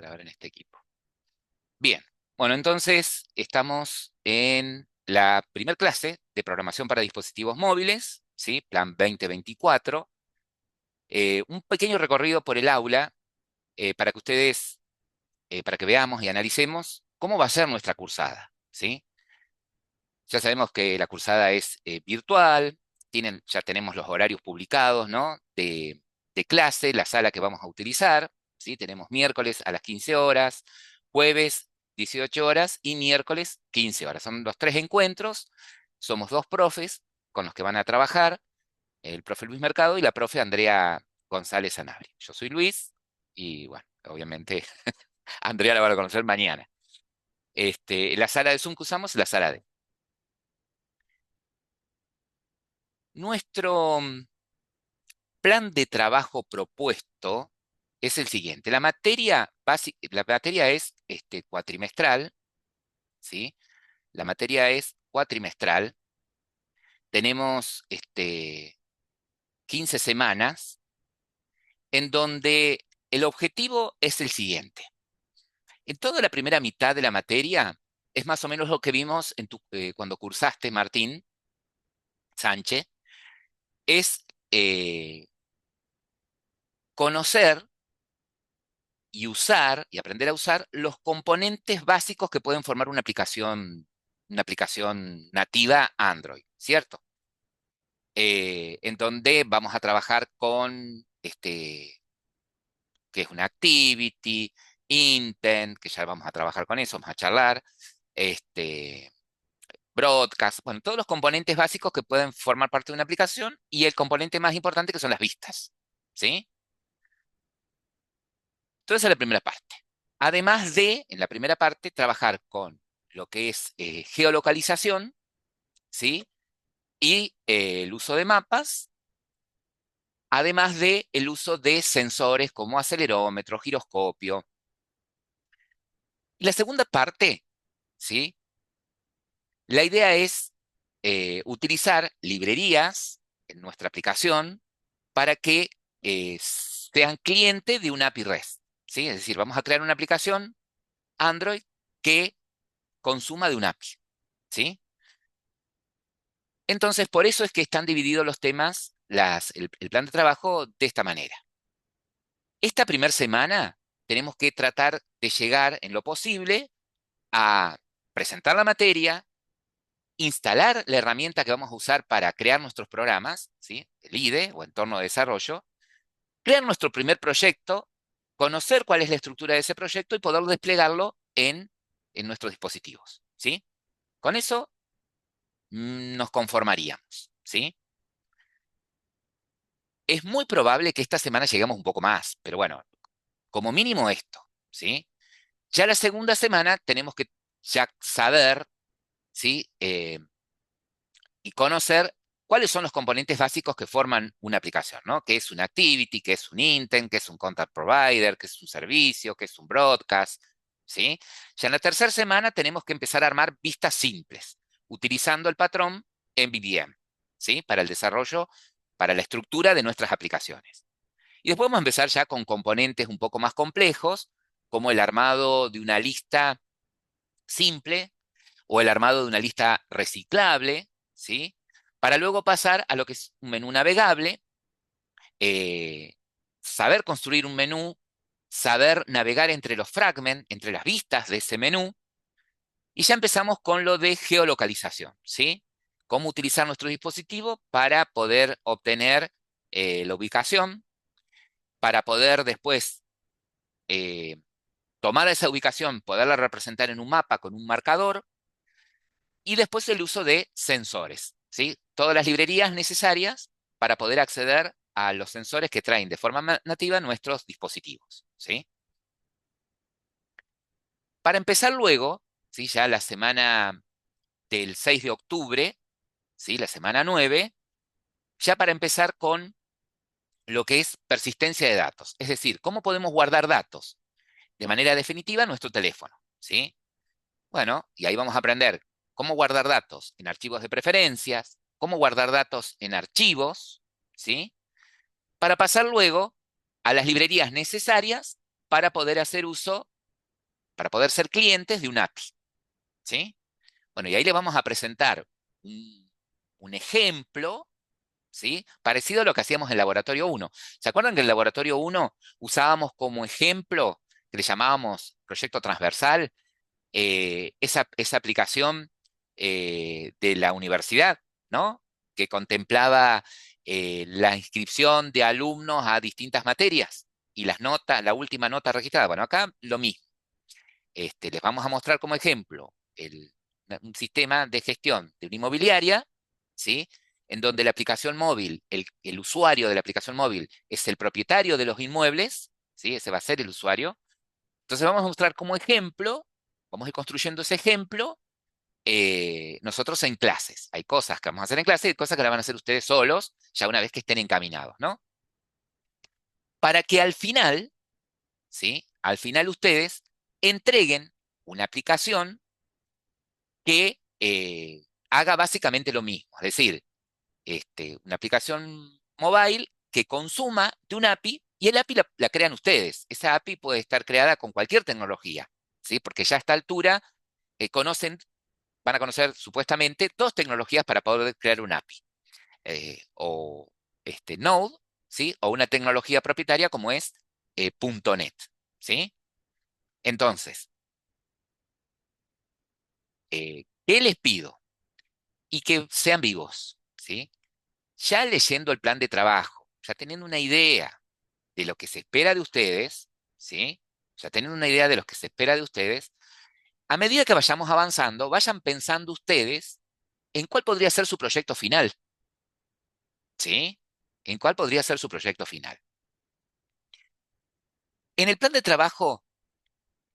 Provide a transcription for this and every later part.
grabar en este equipo. Bien, bueno, entonces estamos en la primera clase de programación para dispositivos móviles, ¿sí? Plan 2024. Un pequeño recorrido por el aula para que ustedes, para que veamos y analicemos cómo va a ser nuestra cursada, ¿sí? Ya sabemos que la cursada es virtual, ya tenemos los horarios publicados, ¿no? De clase, la sala que vamos a utilizar, ¿sí? Tenemos miércoles a las 15 horas, jueves 18 horas y miércoles 15 horas. Son los tres encuentros, somos dos profes con los que van a trabajar, el profe Luis Mercado y la profe Andrea González Sanabria. Yo soy Luis y bueno, obviamente Andrea la van a conocer mañana. La sala de Zoom que usamos es la sala D. Nuestro plan de trabajo propuesto es el siguiente. La materia es cuatrimestral, ¿sí? La materia es cuatrimestral. Tenemos 15 semanas en donde el objetivo es el siguiente. En toda la primera mitad de la materia es más o menos lo que vimos cuando cursaste, Martín Sánchez, es conocer y usar y aprender a usar los componentes básicos que pueden formar una aplicación nativa Android, ¿cierto? En donde vamos a trabajar con que es una activity, intent, que ya vamos a trabajar con eso, vamos a charlar, este, broadcast, bueno, todos los componentes básicos que pueden formar parte de una aplicación y el componente más importante que son las vistas, ¿sí? Entonces, esa es la primera parte. Además de, en la primera parte, trabajar con lo que es geolocalización, ¿sí? Y el uso de mapas, además de el uso de sensores como acelerómetro, giroscopio. Y la segunda parte, ¿sí? La idea es utilizar librerías en nuestra aplicación para que sean cliente de una API REST, ¿sí? Es decir, vamos a crear una aplicación Android que consuma de un API, ¿sí? Entonces, por eso es que están divididos los temas, el plan de trabajo de esta manera. Esta primera semana tenemos que tratar de llegar en lo posible a presentar la materia, instalar la herramienta que vamos a usar para crear nuestros programas, ¿sí? El IDE o entorno de desarrollo, crear nuestro primer proyecto, conocer cuál es la estructura de ese proyecto y poder desplegarlo en nuestros dispositivos, ¿sí? Con eso nos conformaríamos, ¿sí? Es muy probable que esta semana lleguemos un poco más, pero bueno, como mínimo esto, ¿sí? Ya la segunda semana tenemos que ya saber, ¿sí? Y conocer cuáles son los componentes básicos que forman una aplicación, ¿no? ¿Qué es un activity? ¿Qué es un intent? ¿Qué es un contact provider? ¿Qué es un servicio? ¿Qué es un broadcast? ¿Sí? Ya en la tercera semana tenemos que empezar a armar vistas simples, utilizando el patrón MVVM, ¿sí? Para el desarrollo, para la estructura de nuestras aplicaciones. Y después vamos a empezar ya con componentes un poco más complejos, como el armado de una lista simple o el armado de una lista reciclable, ¿sí? Para luego pasar a lo que es un menú navegable, eh, saber construir un menú, saber navegar entre los fragments, entre las vistas de ese menú, y ya empezamos con lo de geolocalización, ¿sí? Cómo utilizar nuestro dispositivo para poder obtener la ubicación, para poder después eh, tomar esa ubicación, poderla representar en un mapa con un marcador, y después el uso de sensores, ¿sí? Todas las librerías necesarias para poder acceder a los sensores que traen de forma nativa nuestros dispositivos, ¿sí? Para empezar luego, ¿sí? Ya la semana del 6 de octubre, ¿sí? La semana 9, ya para empezar con lo que es persistencia de datos, es decir, cómo podemos guardar datos de manera definitiva en nuestro teléfono, ¿sí? Bueno, y ahí vamos a aprender cómo guardar datos en archivos de preferencias, cómo guardar datos en archivos, ¿sí? Para pasar luego a las librerías necesarias para poder hacer uso para poder ser clientes de un API, ¿sí? Bueno, y ahí le vamos a presentar un ejemplo, ¿sí? Parecido a lo que hacíamos en el laboratorio 1. ¿Se acuerdan que en el laboratorio 1 usábamos como ejemplo, que le llamábamos proyecto transversal, esa aplicación de la universidad, ¿no? Que contemplaba la inscripción de alumnos a distintas materias y las notas, la última nota registrada? Bueno, acá lo mismo. Les vamos a mostrar como ejemplo un sistema de gestión de una inmobiliaria, ¿sí? En donde la aplicación móvil, el usuario de la aplicación móvil es el propietario de los inmuebles, ¿sí? Ese va a ser el usuario. Entonces vamos a mostrar como ejemplo, vamos a ir construyendo ese ejemplo nosotros en clases. Hay cosas que vamos a hacer en clase y cosas que las van a hacer ustedes solos, ya una vez que estén encaminados, ¿no? Para que al final, ¿sí? Al final ustedes entreguen una aplicación que haga básicamente lo mismo. Es decir, una aplicación mobile que consuma de un API y el API la crean ustedes. Esa API puede estar creada con cualquier tecnología, ¿sí? Porque ya a esta altura conocen, van a conocer supuestamente dos tecnologías para poder crear un API. O Node, ¿sí? O una tecnología propietaria como es .NET, ¿sí? Entonces, ¿qué les pido? Y que sean vivos, ¿sí? Ya leyendo el plan de trabajo, ya teniendo una idea de lo que se espera de ustedes, ¿sí? Ya teniendo una idea de lo que se espera de ustedes, a medida que vayamos avanzando, vayan pensando ustedes en cuál podría ser su proyecto final, ¿sí? En cuál podría ser su proyecto final. En el plan de trabajo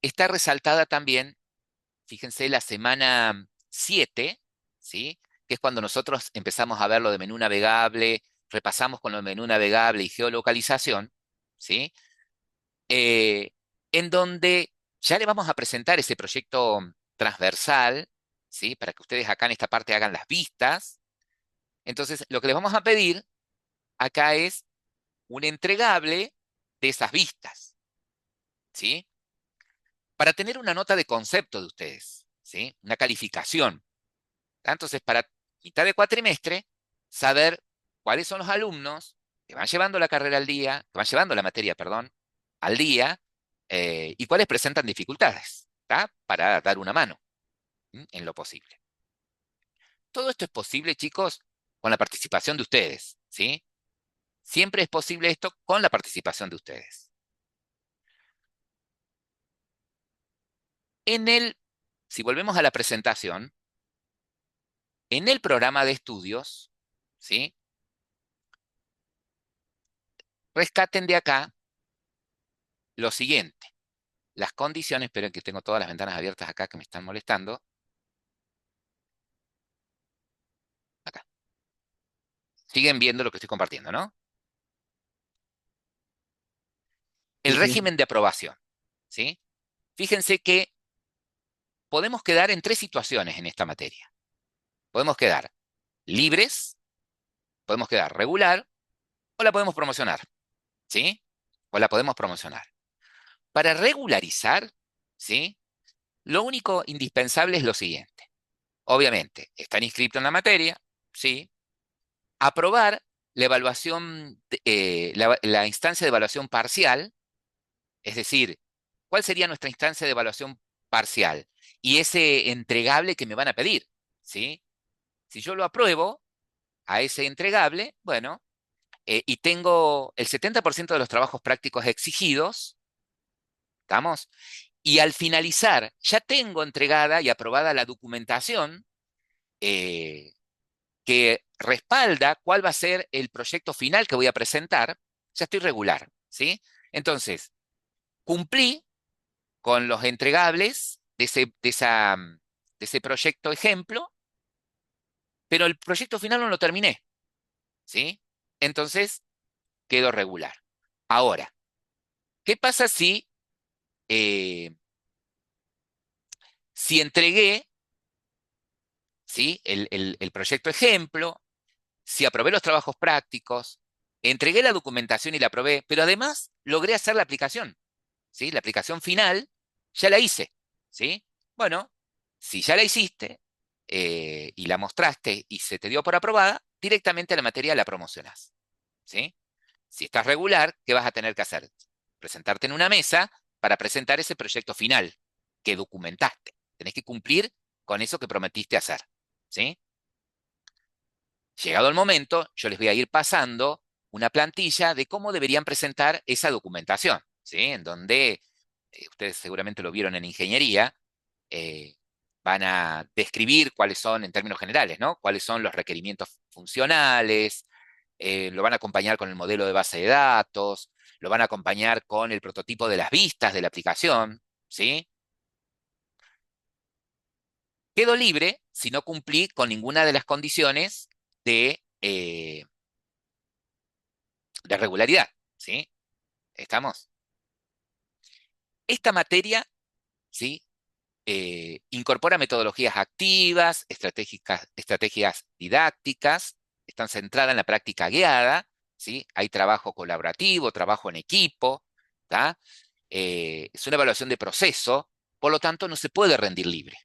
está resaltada también, fíjense, la semana 7, ¿sí? Que es cuando nosotros empezamos a ver lo de menú navegable, repasamos con lo de menú navegable y geolocalización, ¿sí? Eh, en donde ya le vamos a presentar ese proyecto transversal, ¿sí? Para que ustedes acá en esta parte hagan las vistas. Entonces, lo que les vamos a pedir acá es un entregable de esas vistas, ¿sí? Para tener una nota de concepto de ustedes, ¿sí? Una calificación. Entonces, para mitad de cuatrimestre, saber cuáles son los alumnos que van llevando la carrera al día, que van llevando la materia, perdón, al día, y cuáles presentan dificultades, ¿tá? Para dar una mano, en lo posible. Todo esto es posible, chicos, con la participación de ustedes, ¿sí? Siempre es posible esto con la participación de ustedes. Si volvemos a la presentación, en el programa de estudios, ¿sí? Rescaten de acá lo siguiente. Las condiciones, esperen que tengo todas las ventanas abiertas acá que me están molestando. Acá. Siguen viendo lo que estoy compartiendo, ¿no? El Sí, sí. régimen de aprobación, ¿sí? Fíjense que podemos quedar en tres situaciones en esta materia. Podemos quedar libres, podemos quedar regular o la podemos promocionar, ¿sí? O la podemos promocionar. Para regularizar, ¿sí? Lo único indispensable es lo siguiente. Obviamente, están inscritos en la materia, ¿sí? Aprobar la evaluación, la instancia de evaluación parcial, es decir, ¿cuál sería nuestra instancia de evaluación parcial? Y ese entregable que me van a pedir, ¿sí? Si yo lo apruebo a ese entregable, bueno, y tengo el 70% de los trabajos prácticos exigidos, ¿estamos? Y al finalizar, ya tengo entregada y aprobada la documentación eh, que respalda cuál va a ser el proyecto final que voy a presentar, ya estoy regular, ¿sí? Entonces, cumplí con los entregables de ese proyecto ejemplo, pero el proyecto final no lo terminé, ¿sí? Entonces, quedo regular. Ahora, ¿qué pasa eh, si entregué, ¿sí? El proyecto ejemplo, si aprobé los trabajos prácticos, entregué la documentación y la aprobé, pero además logré hacer la aplicación, ¿sí? La aplicación final ya la hice. ¿sí? Bueno, si ya la hiciste y la mostraste y se te dio por aprobada, directamente la materia la promocionás, ¿sí? Si estás regular, ¿qué vas a tener que hacer? Presentarte en una mesa para presentar ese proyecto final que documentaste. Tenés que cumplir con eso que prometiste hacer, ¿sí? Llegado el momento, yo les voy a ir pasando una plantilla de cómo deberían presentar esa documentación, ¿sí? En donde ustedes seguramente lo vieron en ingeniería, eh, van a describir cuáles son, en términos generales, ¿no? Cuáles son los requerimientos funcionales, lo van a acompañar con el modelo de base de datos, lo van a acompañar con el prototipo de las vistas de la aplicación, ¿sí? Quedo libre si no cumplí con ninguna de las condiciones de regularidad, ¿sí? ¿Estamos? Esta materia, ¿sí? Incorpora metodologías activas, estrategias didácticas, están centradas en la práctica guiada, ¿sí? Hay trabajo colaborativo, trabajo en equipo, ¿tá? Es una evaluación de proceso, por lo tanto no se puede rendir libre.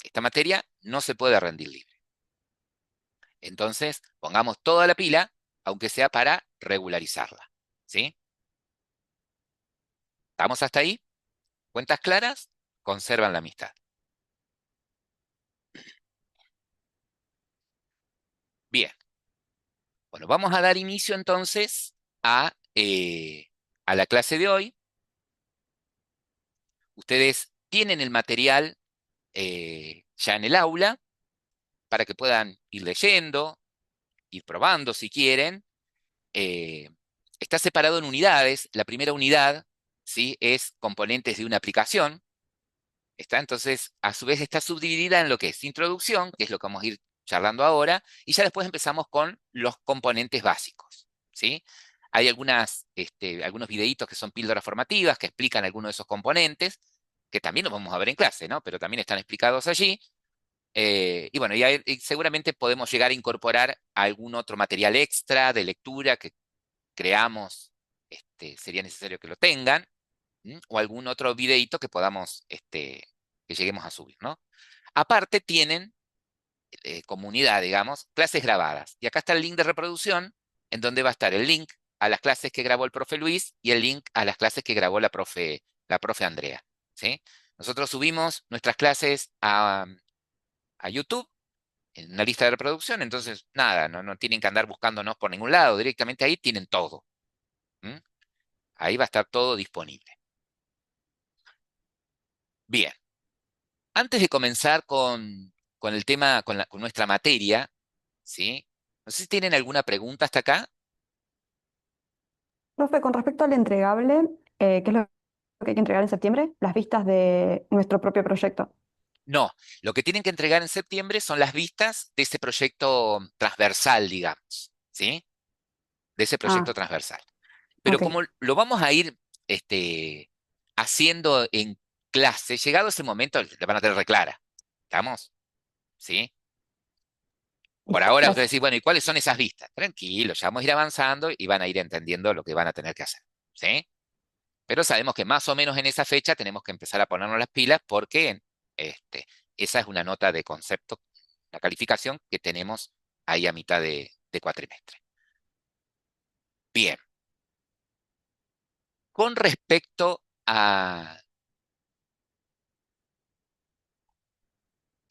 Esta materia no se puede rendir libre. Entonces, pongamos toda la pila, aunque sea para regularizarla, ¿sí? ¿Estamos hasta ahí? ¿Cuentas claras? Conservan la amistad. Bien. Bueno, vamos a dar inicio entonces a la clase de hoy. Ustedes tienen el material ya en el aula para que puedan ir leyendo, ir probando si quieren. Eh, Está separado en unidades. La primera unidad, ¿sí? Es componentes de una aplicación. Está entonces, a su vez, está subdividida en lo que es introducción, que es lo que vamos a ir charlando ahora, y ya después empezamos con los componentes básicos, ¿sí? Hay algunos videitos que son píldoras formativas que explican algunos de esos componentes, que también los vamos a ver en clase, ¿no? Pero también están explicados allí. Y bueno, y seguramente podemos llegar a incorporar algún otro material extra de lectura que creamos, sería necesario que lo tengan, o algún otro videito que podamos, que lleguemos a subir, ¿no? Aparte tienen comunidad, digamos, clases grabadas. Y acá está el link de reproducción, en donde va a estar el link a las clases que grabó el profe Luis y el link a las clases que grabó la profe Andrea, ¿sí? Nosotros subimos nuestras clases a YouTube en una lista de reproducción, entonces nada, no tienen que andar buscándonos por ningún lado, directamente ahí tienen todo. ¿M? Ahí va a estar todo disponible. Bien, antes de comenzar con el tema, con nuestra materia, ¿sí? No sé si tienen alguna pregunta hasta acá. Profe, con respecto al entregable, ¿qué es lo que hay que entregar en septiembre? Las vistas de nuestro propio proyecto. No, lo que tienen que entregar en septiembre son las vistas de ese proyecto transversal, digamos, ¿sí? De ese proyecto Ah, transversal. Pero ok. como lo vamos a ir haciendo en clase, llegado ese momento, la van a tener reclara. ¿Estamos? ¿Sí? Por Listo, ahora ustedes gracias. decís, bueno, ¿y cuáles son esas vistas? Tranquilos, ya vamos a ir avanzando y van a ir entendiendo lo que van a tener que hacer. ¿Sí? Pero sabemos que más o menos en esa fecha tenemos que empezar a ponernos las pilas porque este, esa es una nota de concepto, la calificación que tenemos ahí a mitad de cuatrimestre. Bien, con respecto a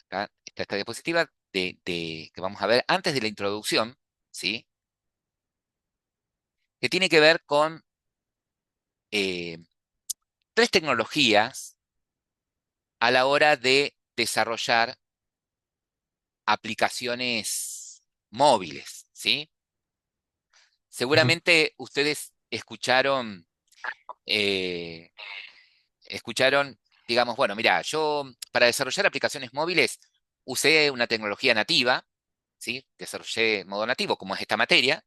acá está esta diapositiva que vamos a ver antes de la introducción, ¿sí? Que tiene que ver con eh, tres tecnologías a la hora de desarrollar aplicaciones móviles, ¿sí? Seguramente ustedes eh, escucharon, digamos, bueno, mira, yo para desarrollar aplicaciones móviles usé una tecnología nativa, ¿sí? Desarrollé modo nativo, como es esta materia,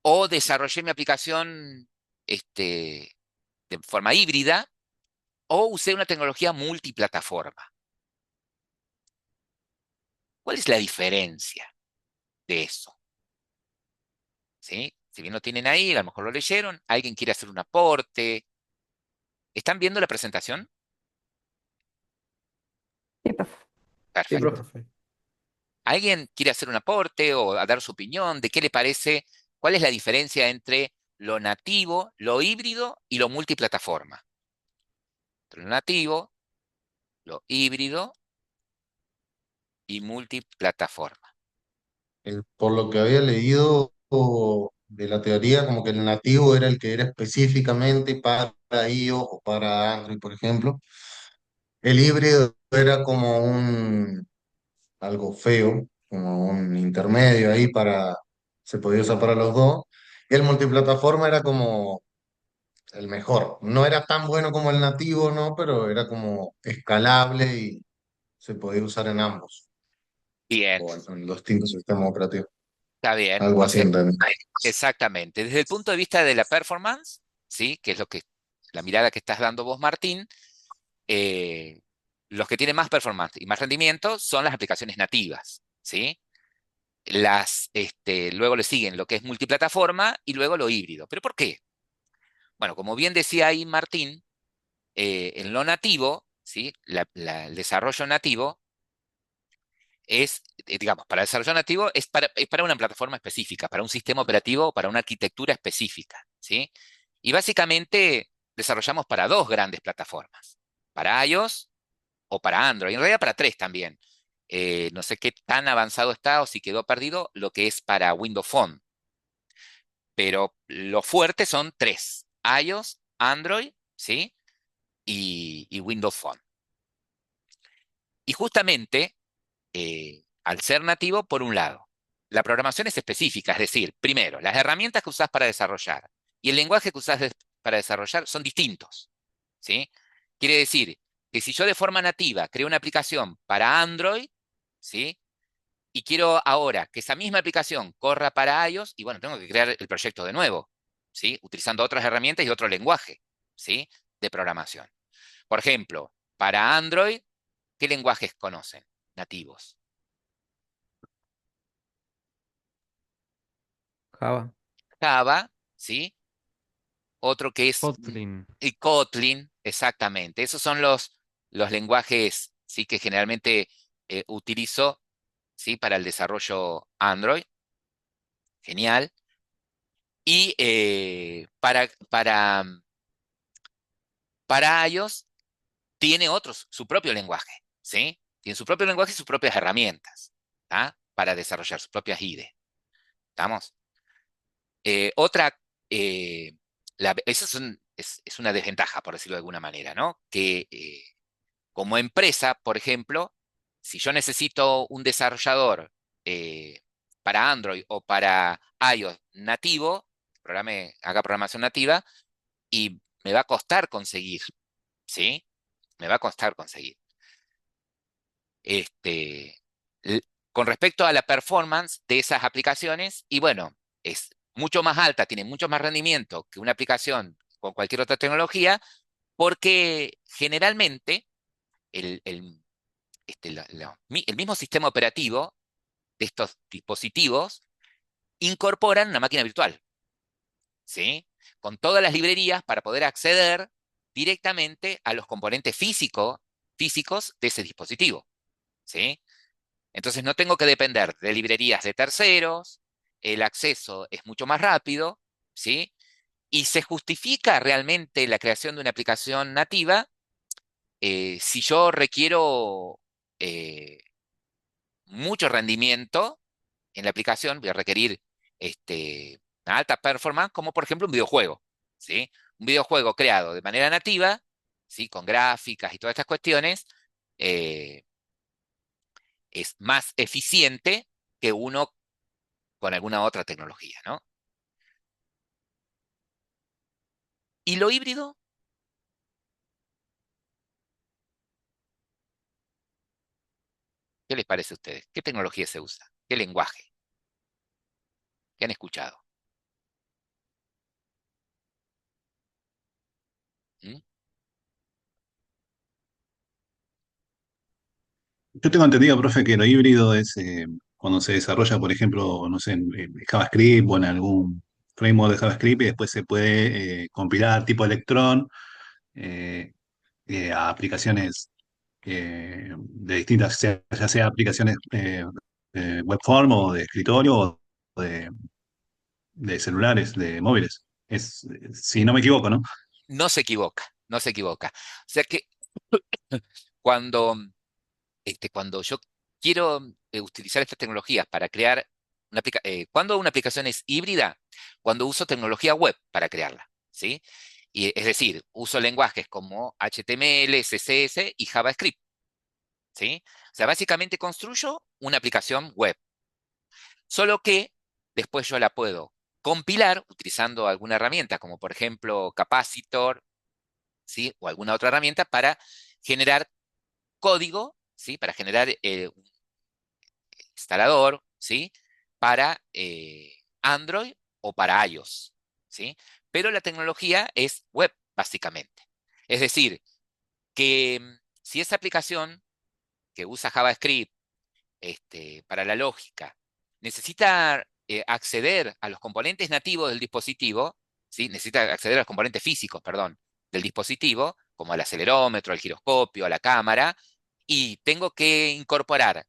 o desarrollé mi aplicación de forma híbrida, o usé una tecnología multiplataforma. ¿Cuál es la diferencia de eso? ¿Sí? Si bien lo tienen ahí, a lo mejor lo leyeron, alguien quiere hacer un aporte. ¿Están viendo la presentación? Sí, Perfecto. profe. ¿Alguien quiere hacer un aporte o a dar su opinión de qué le parece? ¿Cuál es la diferencia entre lo nativo, lo híbrido y lo multiplataforma? Entre lo nativo, lo híbrido y multiplataforma. Por lo que había leído de la teoría, como que el nativo era el que era específicamente para iOS o para Android, por ejemplo. El híbrido era como algo feo, como un intermedio ahí se podía usar para los dos. Y el multiplataforma era como el mejor. No era tan bueno como el nativo, ¿no? Pero era como escalable y se podía usar en ambos, Bien, o en los distintos sistemas operativos. está bien. Algo O así sea, entendí. exactamente. Desde el punto de vista de la performance, ¿sí? Que es lo que la mirada que estás dando vos, Martín, eh, los que tienen más performance y más rendimiento son las aplicaciones nativas, ¿sí? Luego le siguen lo que es multiplataforma y luego lo híbrido. ¿Pero por qué? Bueno, como bien decía ahí Martín, en lo nativo, ¿sí? El desarrollo nativo digamos, para desarrollo nativo es para una plataforma específica, para un sistema operativo o para una arquitectura específica, ¿sí? Y básicamente desarrollamos para dos grandes plataformas, para iOS o para Android, en realidad para tres también. No sé qué tan avanzado está o si quedó perdido lo que es para Windows Phone, pero lo fuerte son tres, iOS, Android, ¿sí? Y Windows Phone. Y justamente al ser nativo, por un lado, la programación es específica, es decir, primero, las herramientas que usás para desarrollar y el lenguaje que usás para desarrollar son distintos, ¿sí? Quiere decir que si yo de forma nativa creo una aplicación para Android, ¿sí? Y quiero ahora que esa misma aplicación corra para iOS, y bueno, tengo que crear el proyecto de nuevo, ¿sí? Utilizando otras herramientas y otro lenguaje, ¿sí? De programación. Por ejemplo, para Android, ¿qué lenguajes conocen nativos? Java. Java, ¿sí? Otro que es Kotlin. y Kotlin, exactamente. Esos son los lenguajes, ¿sí? Que generalmente utilizo, ¿sí? Para el desarrollo Android. Genial. Y para iOS tiene su propio lenguaje, ¿sí? Tiene su propio lenguaje y sus propias herramientas, ¿ah? Para desarrollar sus propias IDE. ¿Estamos? Otra, eh, eso es una desventaja, por decirlo de alguna manera, ¿no? Que como empresa, por ejemplo, si yo necesito un desarrollador eh, para Android o para iOS nativo, haga programación nativa, y me va a costar conseguir, ¿sí? Me va a costar conseguir. Este, l- con respecto a la performance de esas aplicaciones, y bueno, es mucho más alta, tiene mucho más rendimiento que una aplicación con cualquier otra tecnología, porque generalmente el, el, el mismo sistema operativo de estos dispositivos incorporan una máquina virtual, ¿sí? Con todas las librerías para poder acceder directamente a los componentes físicos de ese dispositivo, ¿sí? Entonces no tengo que depender de librerías de terceros, el acceso es mucho más rápido, ¿sí? Y se justifica realmente la creación de una aplicación nativa si yo requiero eh, mucho rendimiento en la aplicación, voy a requerir una alta performance, como por ejemplo un videojuego, ¿sí? Un videojuego creado de manera nativa, ¿sí? Con gráficas y todas estas cuestiones, eh, es más eficiente que uno con alguna otra tecnología, ¿no? ¿Y lo híbrido? ¿Qué les parece a ustedes? ¿Qué tecnología se usa? ¿Qué lenguaje? ¿Qué han escuchado? ¿Mm? Yo tengo entendido, profe, que lo híbrido es cuando se desarrolla, por ejemplo, no sé, en JavaScript o en algún framework de JavaScript y después se puede compilar tipo Electron a aplicaciones de distintas, ya sea aplicaciones web form o de escritorio o de celulares, de móviles. Si no me equivoco, ¿no? No se equivoca, no se equivoca. O sea que cuando, cuando yo quiero utilizar estas tecnologías para crear cuando una aplicación es híbrida, cuando uso tecnología web para crearla, ¿sí? Y, es decir, uso lenguajes como HTML, CSS y JavaScript, ¿sí? O sea, básicamente construyo una aplicación web, solo que después yo la puedo compilar utilizando alguna herramienta, como por ejemplo Capacitor, ¿sí? O alguna otra herramienta para generar código, ¿sí? Para generar un instalador, ¿sí? Para Android o para iOS, ¿sí? Pero la tecnología es web, básicamente. Es decir, que si esa aplicación que usa JavaScript para la lógica necesita acceder a los componentes nativos del dispositivo, ¿sí? Necesita acceder a los componentes físicos, perdón, del dispositivo, como al acelerómetro, al giroscopio, a la cámara, y tengo que incorporar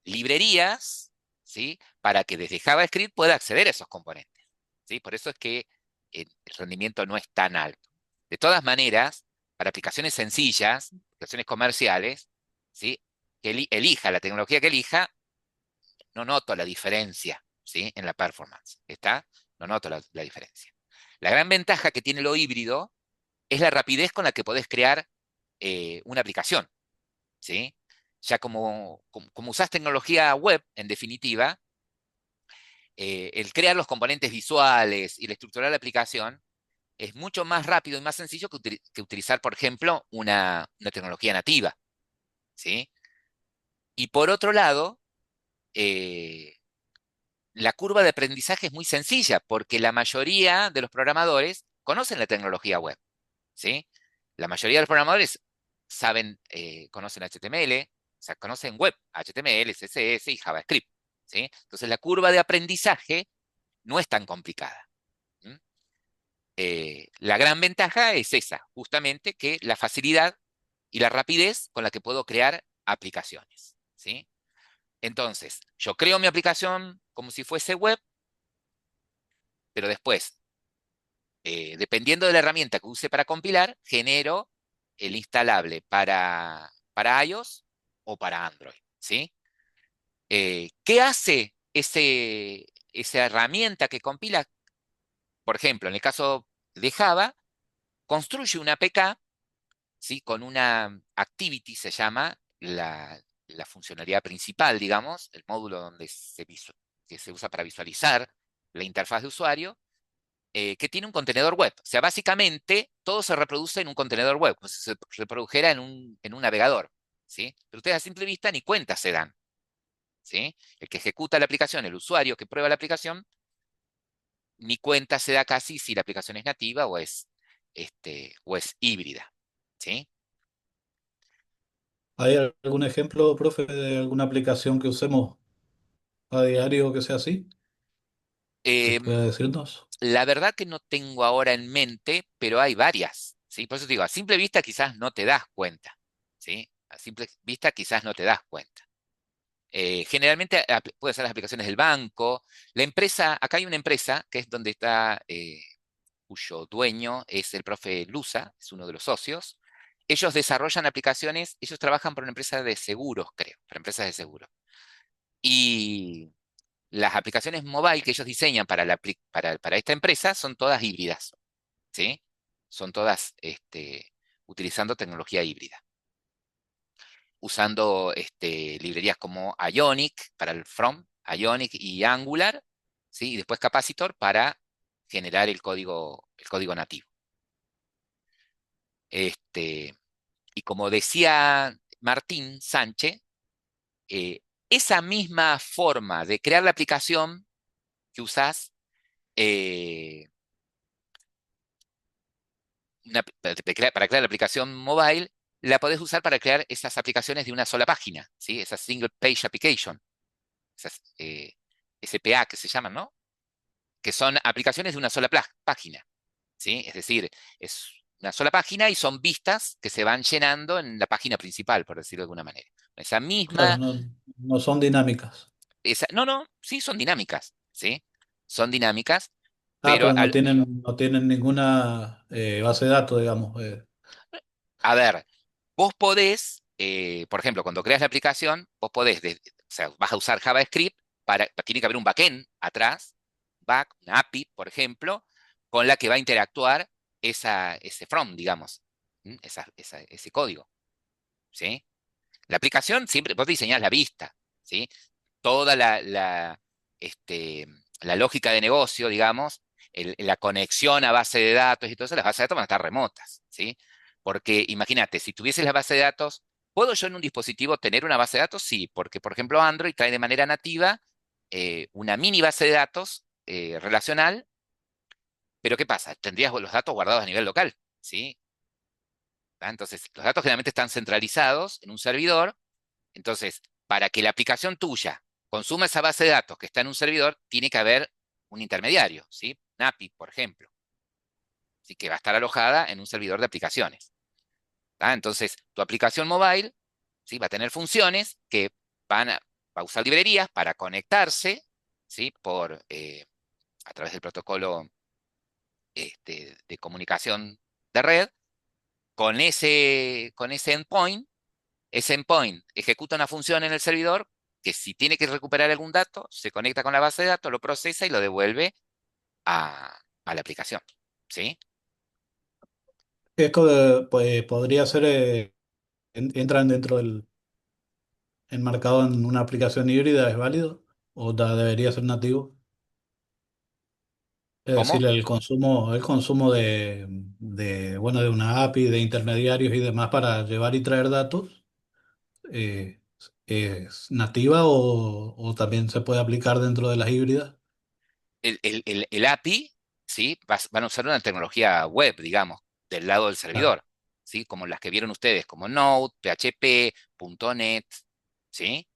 librerías, ¿sí? Para que desde JavaScript pueda acceder a esos componentes, ¿sí? Por eso es que el rendimiento no es tan alto. De todas maneras, para aplicaciones sencillas, aplicaciones comerciales, ¿sí? Que elija la tecnología que elija, no noto la diferencia, ¿sí? En la performance. ¿Está? No noto la diferencia. La gran ventaja que tiene lo híbrido es la rapidez con la que podés crear una aplicación, ¿sí? Ya como usás tecnología web, en definitiva, el crear los componentes visuales y el estructurar la aplicación es mucho más rápido y más sencillo que utilizar, por ejemplo, una tecnología nativa, ¿sí? Y por otro lado, eh, la curva de aprendizaje es muy sencilla porque la mayoría de los programadores conocen la tecnología web, ¿sí? La mayoría de los programadores conocen HTML, o sea, conocen web, HTML, CSS y JavaScript, ¿sí? Entonces la curva de aprendizaje no es tan complicada. ¿M? La gran ventaja es esa, justamente que la facilidad y la rapidez con la que puedo crear aplicaciones, ¿sí? Entonces, yo creo mi aplicación como si fuese web, pero después, dependiendo de la herramienta que use para compilar, genero el instalable para iOS o para Android, ¿sí? ¿Qué hace esa herramienta que compila? Por ejemplo, en el caso de Java, construye una APK, ¿sí? Con una activity, se llama la funcionalidad principal, digamos, el módulo que se usa para visualizar la interfaz de usuario, que tiene un contenedor web. O sea, básicamente todo se reproduce en un contenedor web, como si se reprodujera en un navegador, ¿sí? Pero ustedes a simple vista ni cuenta se dan, ¿sí? El que ejecuta la aplicación, el usuario que prueba la aplicación, ni cuenta se da casi si la aplicación es nativa o es híbrida, ¿sí? ¿Hay algún ejemplo, profe, de alguna aplicación que usemos a diario que sea así? ¿Que pueda Em, decirnos? la verdad que no tengo ahora en mente, pero hay varias, ¿sí? Por eso te digo, a simple vista quizás no te das cuenta, ¿sí? A simple vista quizás no te das cuenta. Generalmente puede ser las aplicaciones del banco. La empresa, acá hay una empresa que es donde está, cuyo dueño es el profe Luza, es uno de los socios. Ellos desarrollan aplicaciones, ellos trabajan para una empresa de seguros, creo, para empresas de seguros. Y las aplicaciones mobile que ellos diseñan para esta empresa son todas híbridas, ¿sí? Son todas utilizando tecnología híbrida, usando librerías como Ionic para el front, Ionic y Angular, ¿sí? Y después Capacitor para generar el código nativo. Este, y como decía Martín Sánchez, eh, esa misma forma de crear la aplicación que usás eh, para crear la aplicación mobile, la podés usar para crear esas aplicaciones de una sola página, ¿sí? Esas single page application, esas SPA que se llaman, ¿no? Que son aplicaciones de una sola página, ¿sí? Es decir, es una sola página y son vistas que se van llenando en la página principal, por decirlo de alguna manera. Esa Claro, misma, no son dinámicas. no, sí, son dinámicas, ¿sí? Son dinámicas, Ah, pero pero no tienen ninguna base de datos, digamos. a ver, vos podés, por ejemplo, cuando creas la aplicación, vos podés, o sea, vas a usar JavaScript tiene que haber un backend atrás, una API, por ejemplo, con la que va a interactuar ese from, digamos, ese código, ¿sí? La aplicación siempre, vos diseñás la vista, ¿sí? Toda este, la lógica de negocio, digamos, la conexión a base de datos y todo eso, las bases de datos van a estar remotas, ¿sí? Porque imagínate, si tuvieses la base de datos, ¿puedo yo en un dispositivo tener una base de datos? Sí, porque por ejemplo Android trae de manera nativa una mini base de datos relacional, pero ¿qué pasa? Tendrías los datos guardados a nivel local, ¿sí? ¿Ah? Entonces, los datos generalmente están centralizados en un servidor. Entonces, para que la aplicación tuya consuma esa base de datos que está en un servidor, tiene que haber un intermediario, ¿sí? Un API, por ejemplo, ¿sí? Que va a estar alojada en un servidor de aplicaciones. ¿Tá? Entonces, tu aplicación mobile, ¿sí? Va a tener funciones que va a usar librerías para conectarse, ¿sí? A través del protocolo de comunicación de red con ese endpoint. Ese endpoint ejecuta una función en el servidor que si tiene que recuperar algún dato, se conecta con la base de datos, lo procesa y lo devuelve a la aplicación. ¿Sí? Esto pues, podría ser, entran dentro del enmarcado en una aplicación híbrida, ¿es válido? ¿O debería ser nativo? Es ¿Cómo? decir, el consumo bueno, de una API, de intermediarios y demás para llevar y traer datos, eh, ¿es nativa o también se puede aplicar dentro de las híbridas? El API, ¿sí? Van a usar una tecnología web, digamos, del lado del Claro. servidor, ¿sí? Como las que vieron ustedes, como Node, PHP, .NET, ¿sí?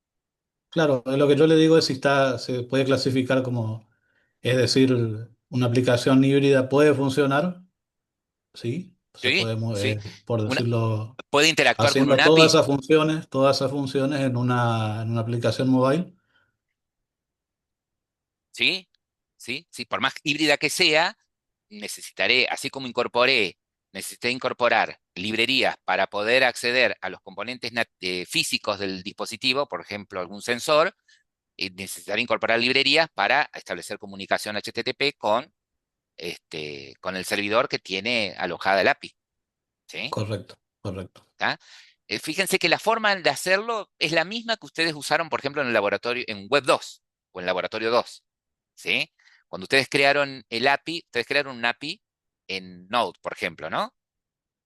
Claro, lo que yo le digo es si se puede clasificar como, es decir, una aplicación híbrida puede funcionar, sí, se ¿Sí? puede, ¿Sí? por Una, decirlo, puede interactuar con un haciendo API, todas esas funciones en una aplicación mobile. ¿sí? ¿Sí? ¿Sí? Por más híbrida que sea, necesitaré, así como necesité incorporar librerías para poder acceder a los componentes físicos del dispositivo, por ejemplo, algún sensor, y necesitaré incorporar librerías para establecer comunicación HTTP con el servidor que tiene alojada el API. ¿Sí? Correcto, correcto. ¿Tá? Fíjense que la forma de hacerlo es la misma que ustedes usaron, por ejemplo, en el laboratorio, en Web 2 o en Laboratorio 2. ¿Sí? Cuando ustedes crearon el API, ustedes crearon un API en Node, por ejemplo, ¿no?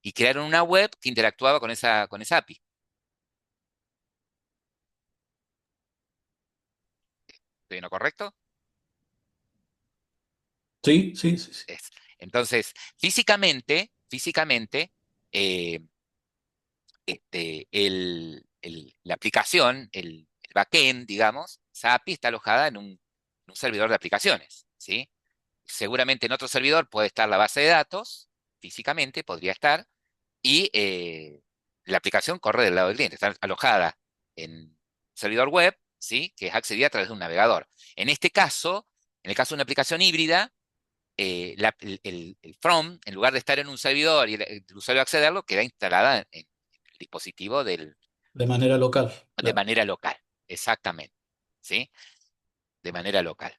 Y crearon una web que interactuaba con esa API. ¿Estoy en lo correcto? Sí, sí, sí, sí. Es. Entonces, físicamente, eh, la aplicación, el backend, digamos, esa API está alojada en un servidor de aplicaciones, ¿sí? Seguramente en otro servidor puede estar la base de datos, físicamente podría estar, y la aplicación corre del lado del cliente, está alojada en servidor web, ¿sí? Que es accedida a través de un navegador. En este caso, en el caso de una aplicación híbrida, el from, en lugar de estar en un servidor y el usuario accederlo, queda instalada en el dispositivo De manera local, de claro. manera local. Exactamente. ¿Sí? De manera local.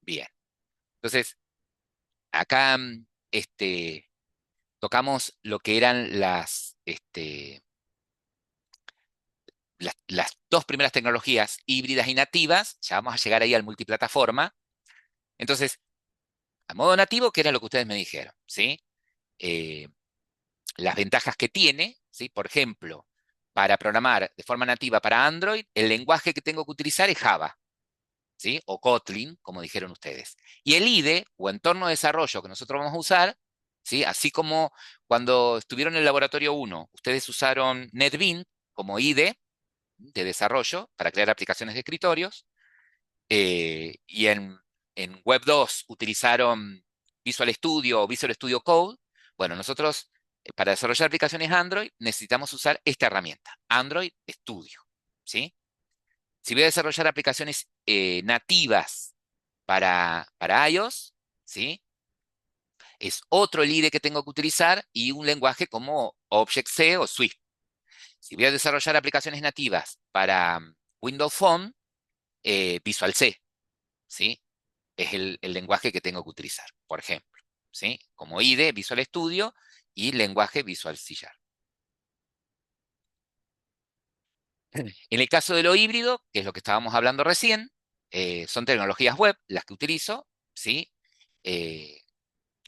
Bien. Entonces, acá tocamos lo que eran las dos primeras tecnologías híbridas y nativas. Ya vamos a llegar ahí al multiplataforma. Entonces, a modo nativo, ¿qué era lo que ustedes me dijeron? ¿Sí? Eh, las ventajas que tiene, ¿sí? Por ejemplo, para programar de forma nativa para Android, el lenguaje que tengo que utilizar es Java, ¿sí? O Kotlin, como dijeron ustedes. Y el IDE, o entorno de desarrollo que nosotros vamos a usar, ¿sí? Así como cuando estuvieron en el laboratorio 1, ustedes usaron NetBeans como IDE de desarrollo para crear aplicaciones de escritorios. y en Web 2 utilizaron Visual Studio o Visual Studio Code. Bueno, nosotros para desarrollar aplicaciones Android necesitamos usar esta herramienta, Android Studio, ¿sí? Si voy a desarrollar aplicaciones nativas para iOS, ¿sí? Es otro IDE que tengo que utilizar y un lenguaje como Object-C o Swift. Si voy a desarrollar aplicaciones nativas para Windows Phone, Visual C, ¿sí? Es el lenguaje que tengo que utilizar, por ejemplo, ¿sí? Como IDE, Visual Studio y lenguaje Visual C Sharp. En el caso de lo híbrido, que es lo que estábamos hablando recién, son tecnologías web las que utilizo, ¿sí? Eh,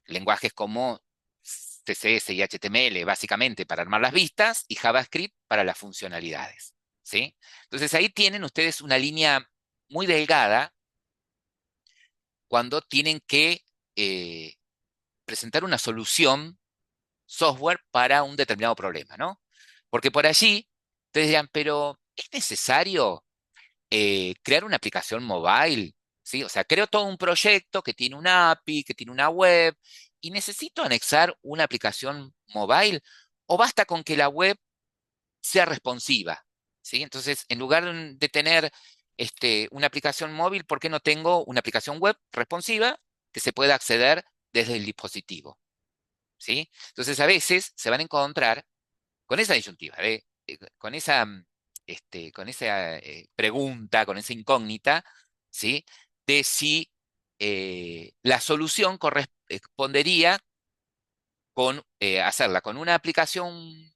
lenguajes como CSS y HTML, básicamente para armar las vistas, y JavaScript para las funcionalidades, ¿sí? Entonces ahí tienen ustedes una línea muy delgada cuando tienen que presentar una solución software para un determinado problema, ¿no? Porque por allí ustedes dirán, pero ¿es necesario crear una aplicación mobile? ¿Sí? O sea, creo todo un proyecto que tiene una API, que tiene una web, y necesito anexar una aplicación mobile, o basta con que la web sea responsiva, ¿sí? Entonces, en lugar de tener una aplicación móvil, ¿por qué no tengo una aplicación web responsiva que se pueda acceder desde el dispositivo? ¿Sí? Entonces, a veces se van a encontrar con esa disyuntiva, con esa pregunta, con esa incógnita, ¿sí? De si la solución correspondería con hacerla con una aplicación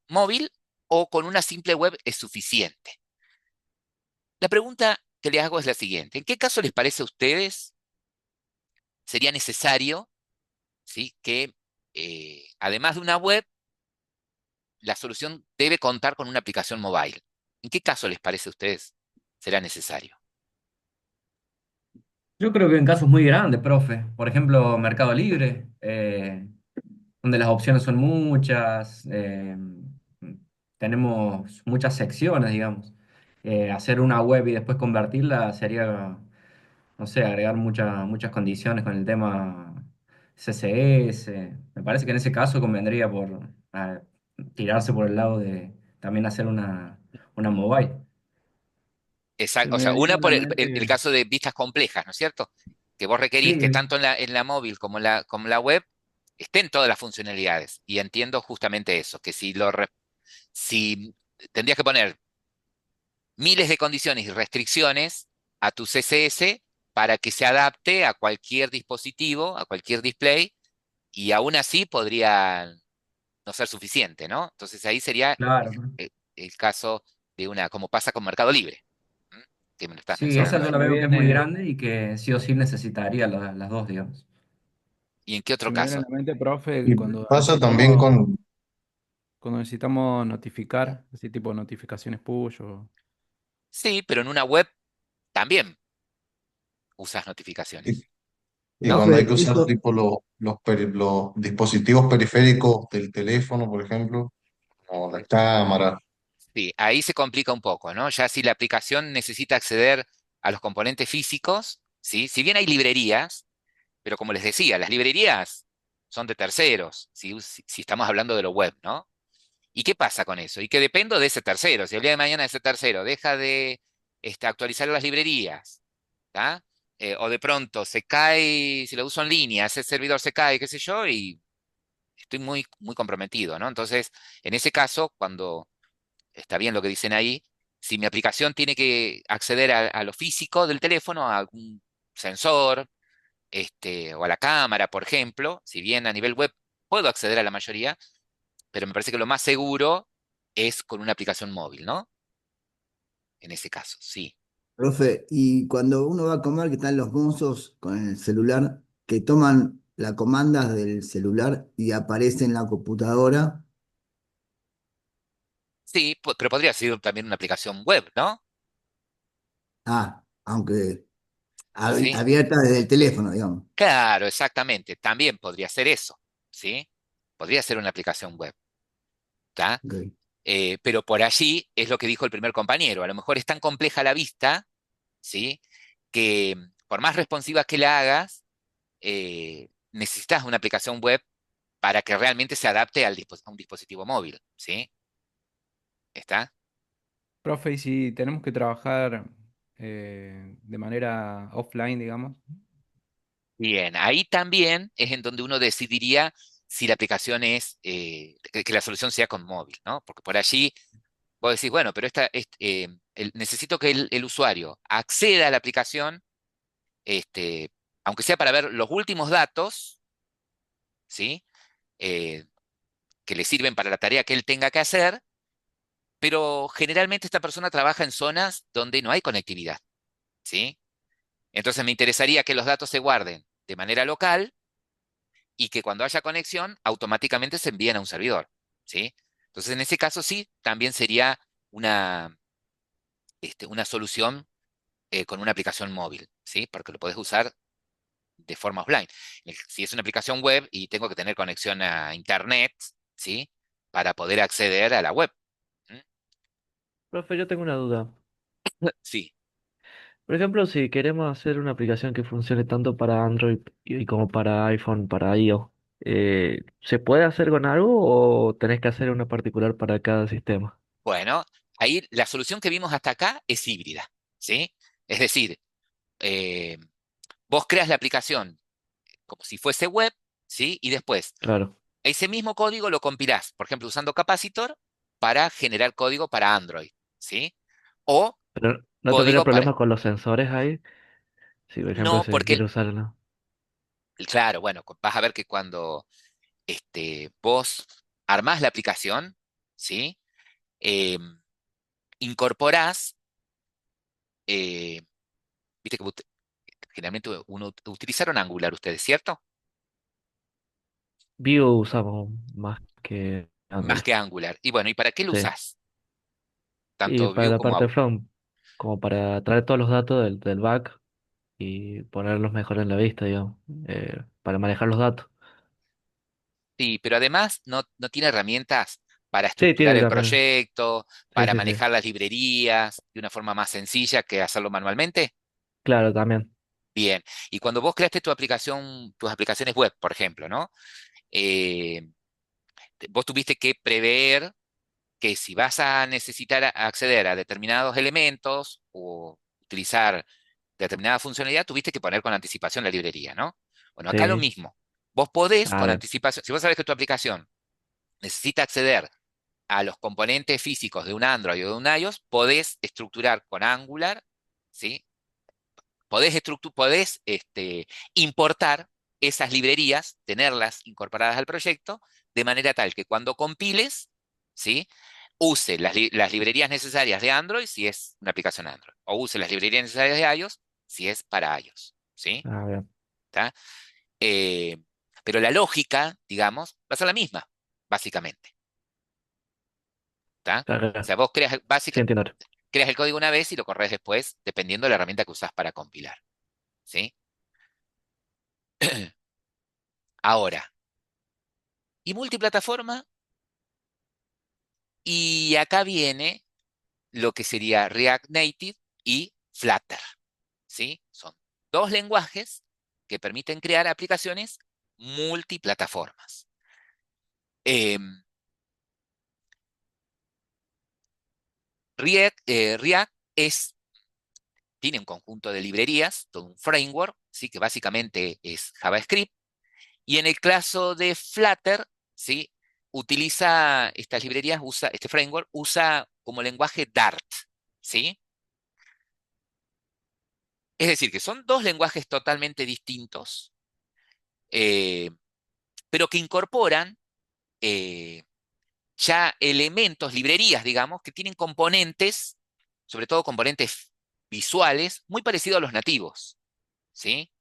móvil o con una simple web es suficiente. La pregunta que les hago es la siguiente. ¿En qué caso les parece a ustedes sería necesario, ¿sí? Que además de una web, la solución debe contar con una aplicación mobile? ¿En qué caso les parece a ustedes será necesario? Yo creo que en casos muy grandes, profe. Por ejemplo, Mercado Libre, donde las opciones son muchas, tenemos muchas secciones, digamos. Hacer una web y después convertirla sería, no sé, agregar muchas condiciones con el tema CSS. Me parece que en ese caso convendría ah, tirarse por el lado de también hacer una mobile. Se O sea, me viene una a la por el mente, caso de vistas complejas, ¿no es cierto? Que vos requerís que Sí, tanto en la móvil como la web estén todas las funcionalidades. Y entiendo justamente eso, que si tendrías que poner miles de condiciones y restricciones a tu CSS para que se adapte a cualquier dispositivo, a cualquier display, y aún así podría no ser suficiente, ¿no? Entonces ahí sería claro. el caso de como pasa con Mercado Libre, ¿m? Que me lo estás Sí, claro, esa yo mencionando. la veo que es muy grande y que sí o sí necesitaría las dos, digamos. ¿Y en qué otro se me viene a caso? la mente, profe, Y pasa también cuando necesitamos notificar, así tipo notificaciones push o... Sí, pero en una web también usas y, notificaciones, y ¿no? cuando hay Profe, que usar eso, tipo los dispositivos periféricos del teléfono, por ejemplo, o la cámara. Sí, ahí se complica un poco, ¿no? Ya si la aplicación necesita acceder a los componentes físicos, ¿sí? Si bien hay librerías, pero como les decía, las librerías son de terceros, si estamos hablando de lo web, ¿no? ¿Y qué pasa con eso? Y que dependo de ese tercero. Si el día de mañana ese tercero deja de actualizar las librerías, ¿tá? O de pronto se cae, si lo uso en línea, ese servidor se cae, qué sé yo, y estoy muy, muy comprometido, ¿no? Entonces, en ese caso, cuando está bien lo que dicen ahí, si mi aplicación tiene que acceder a lo físico del teléfono, a algún sensor, o a la cámara, por ejemplo, si bien a nivel web puedo acceder a la mayoría, pero me parece que lo más seguro es con una aplicación móvil, ¿no? En ese caso, sí. profe, y cuando uno va a comer, que están los mozos con el celular, que toman las comandas del celular y aparece en la computadora. Sí, pero podría ser también una aplicación web, ¿no? Aunque Sí. abierta desde el teléfono, digamos. Claro, exactamente. También podría ser eso, ¿sí? Podría ser una aplicación web, ¿tá? Ok. Pero por allí es lo que dijo el primer compañero. A lo mejor es tan compleja la vista, ¿sí? Que por más responsiva que la hagas, necesitas una aplicación web para que realmente se adapte a un dispositivo móvil, ¿sí? ¿Está? Profe, y si tenemos que trabajar de manera offline, digamos. Bien, ahí también es en donde uno decidiría si la aplicación es, que la solución sea con móvil, ¿no? Porque por allí vos decís, bueno, pero necesito que el usuario acceda a la aplicación, este, aunque sea para ver los últimos datos, ¿sí? Eh, que le sirven para la tarea que él tenga que hacer, pero generalmente esta persona trabaja en zonas donde no hay conectividad, ¿sí? Entonces me interesaría que los datos se guarden de manera local y que cuando haya conexión automáticamente se envíen a un servidor, ¿sí? Entonces en ese caso sí, también sería una, una solución con una aplicación móvil, ¿sí? Porque lo podés usar de forma offline. Si es una aplicación web y tengo que tener conexión a internet, ¿sí? Para poder acceder a la web. ¿Mm? Profe, yo tengo una duda. Sí. Por ejemplo, si queremos hacer una aplicación que funcione tanto para Android y como para iPhone, para iOS, ¿se puede hacer con algo o tenés que hacer una particular para cada sistema? Bueno, ahí la solución que vimos hasta acá es híbrida, ¿sí? Es decir, eh, vos creas la aplicación como si fuese web, ¿sí? Y después Claro. ese mismo código lo compilás, por ejemplo, usando Capacitor para generar código para Android, ¿sí? O Pero ¿no tendría código para... problemas con los sensores ahí? Si, por ejemplo, No, se porque, quiere usar una... claro, bueno, vas a ver que cuando vos armás la aplicación, ¿sí? Em, incorporás, eh, viste que generalmente uno utilizaron Angular ustedes, ¿cierto? Vue usamos más que Más Angular. que Angular. Y bueno, ¿y para qué lo Sí. usás? Y Tanto para Vue la como... parte front, como para traer todos los datos del back y ponerlos mejor en la vista, digamos, para manejar los datos. Sí, pero además no tiene herramientas para Sí, estructurar tiene el también. proyecto, Sí, para sí, sí. manejar las librerías de una forma más sencilla que hacerlo manualmente. Claro, también. Bien. Y cuando vos creaste tu aplicación, tus aplicaciones web, por ejemplo, ¿no? Eh, vos tuviste que prever que si vas a necesitar acceder a determinados elementos o utilizar determinada funcionalidad, tuviste que poner con anticipación la librería, ¿no? Bueno, acá lo Sí. mismo. Vos podés Ah, con bien. anticipación, si vos sabés que tu aplicación necesita acceder a los componentes físicos de un Android o de un iOS, podés estructurar con Angular, ¿sí? Podés importar esas librerías, tenerlas incorporadas al proyecto, de manera tal que cuando compiles, ¿sí? Use las librerías necesarias de Android si es una aplicación Android, o use las librerías necesarias de iOS si es para iOS, ¿sí? Ah, bien. ¿Tá? Eh, pero la lógica, digamos, va a ser la misma, básicamente. ¿Tá? Claro, O claro. sea, vos Sí, entiendo. creas el código una vez y lo corres después, dependiendo de la herramienta que usás para compilar, ¿sí? Ahora, ¿y multiplataforma? Y acá viene lo que sería React Native y Flutter, ¿sí? Son dos lenguajes que permiten crear aplicaciones multiplataformas. Em, React tiene un conjunto de librerías, todo un framework, ¿sí? Que básicamente es JavaScript. Y en el caso de Flutter, ¿sí? Utiliza estas librerías, este framework usa como lenguaje Dart, ¿sí? Es decir, que son dos lenguajes totalmente distintos, eh, pero que incorporan eh, ya elementos, librerías, digamos, que tienen componentes, sobre todo componentes visuales, muy parecidos a los nativos, ¿sí?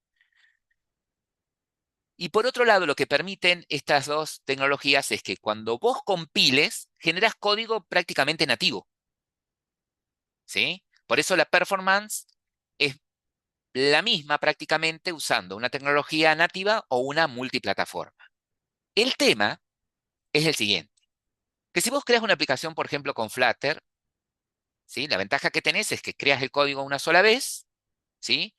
Y por otro lado, lo que permiten estas dos tecnologías es que cuando vos compiles, generas código prácticamente nativo, ¿sí? Por eso la performance es la misma prácticamente usando una tecnología nativa o una multiplataforma. El tema es el siguiente, que si vos creas una aplicación, por ejemplo, con Flutter, ¿sí? La ventaja que tenés es que creas el código una sola vez ¿sí?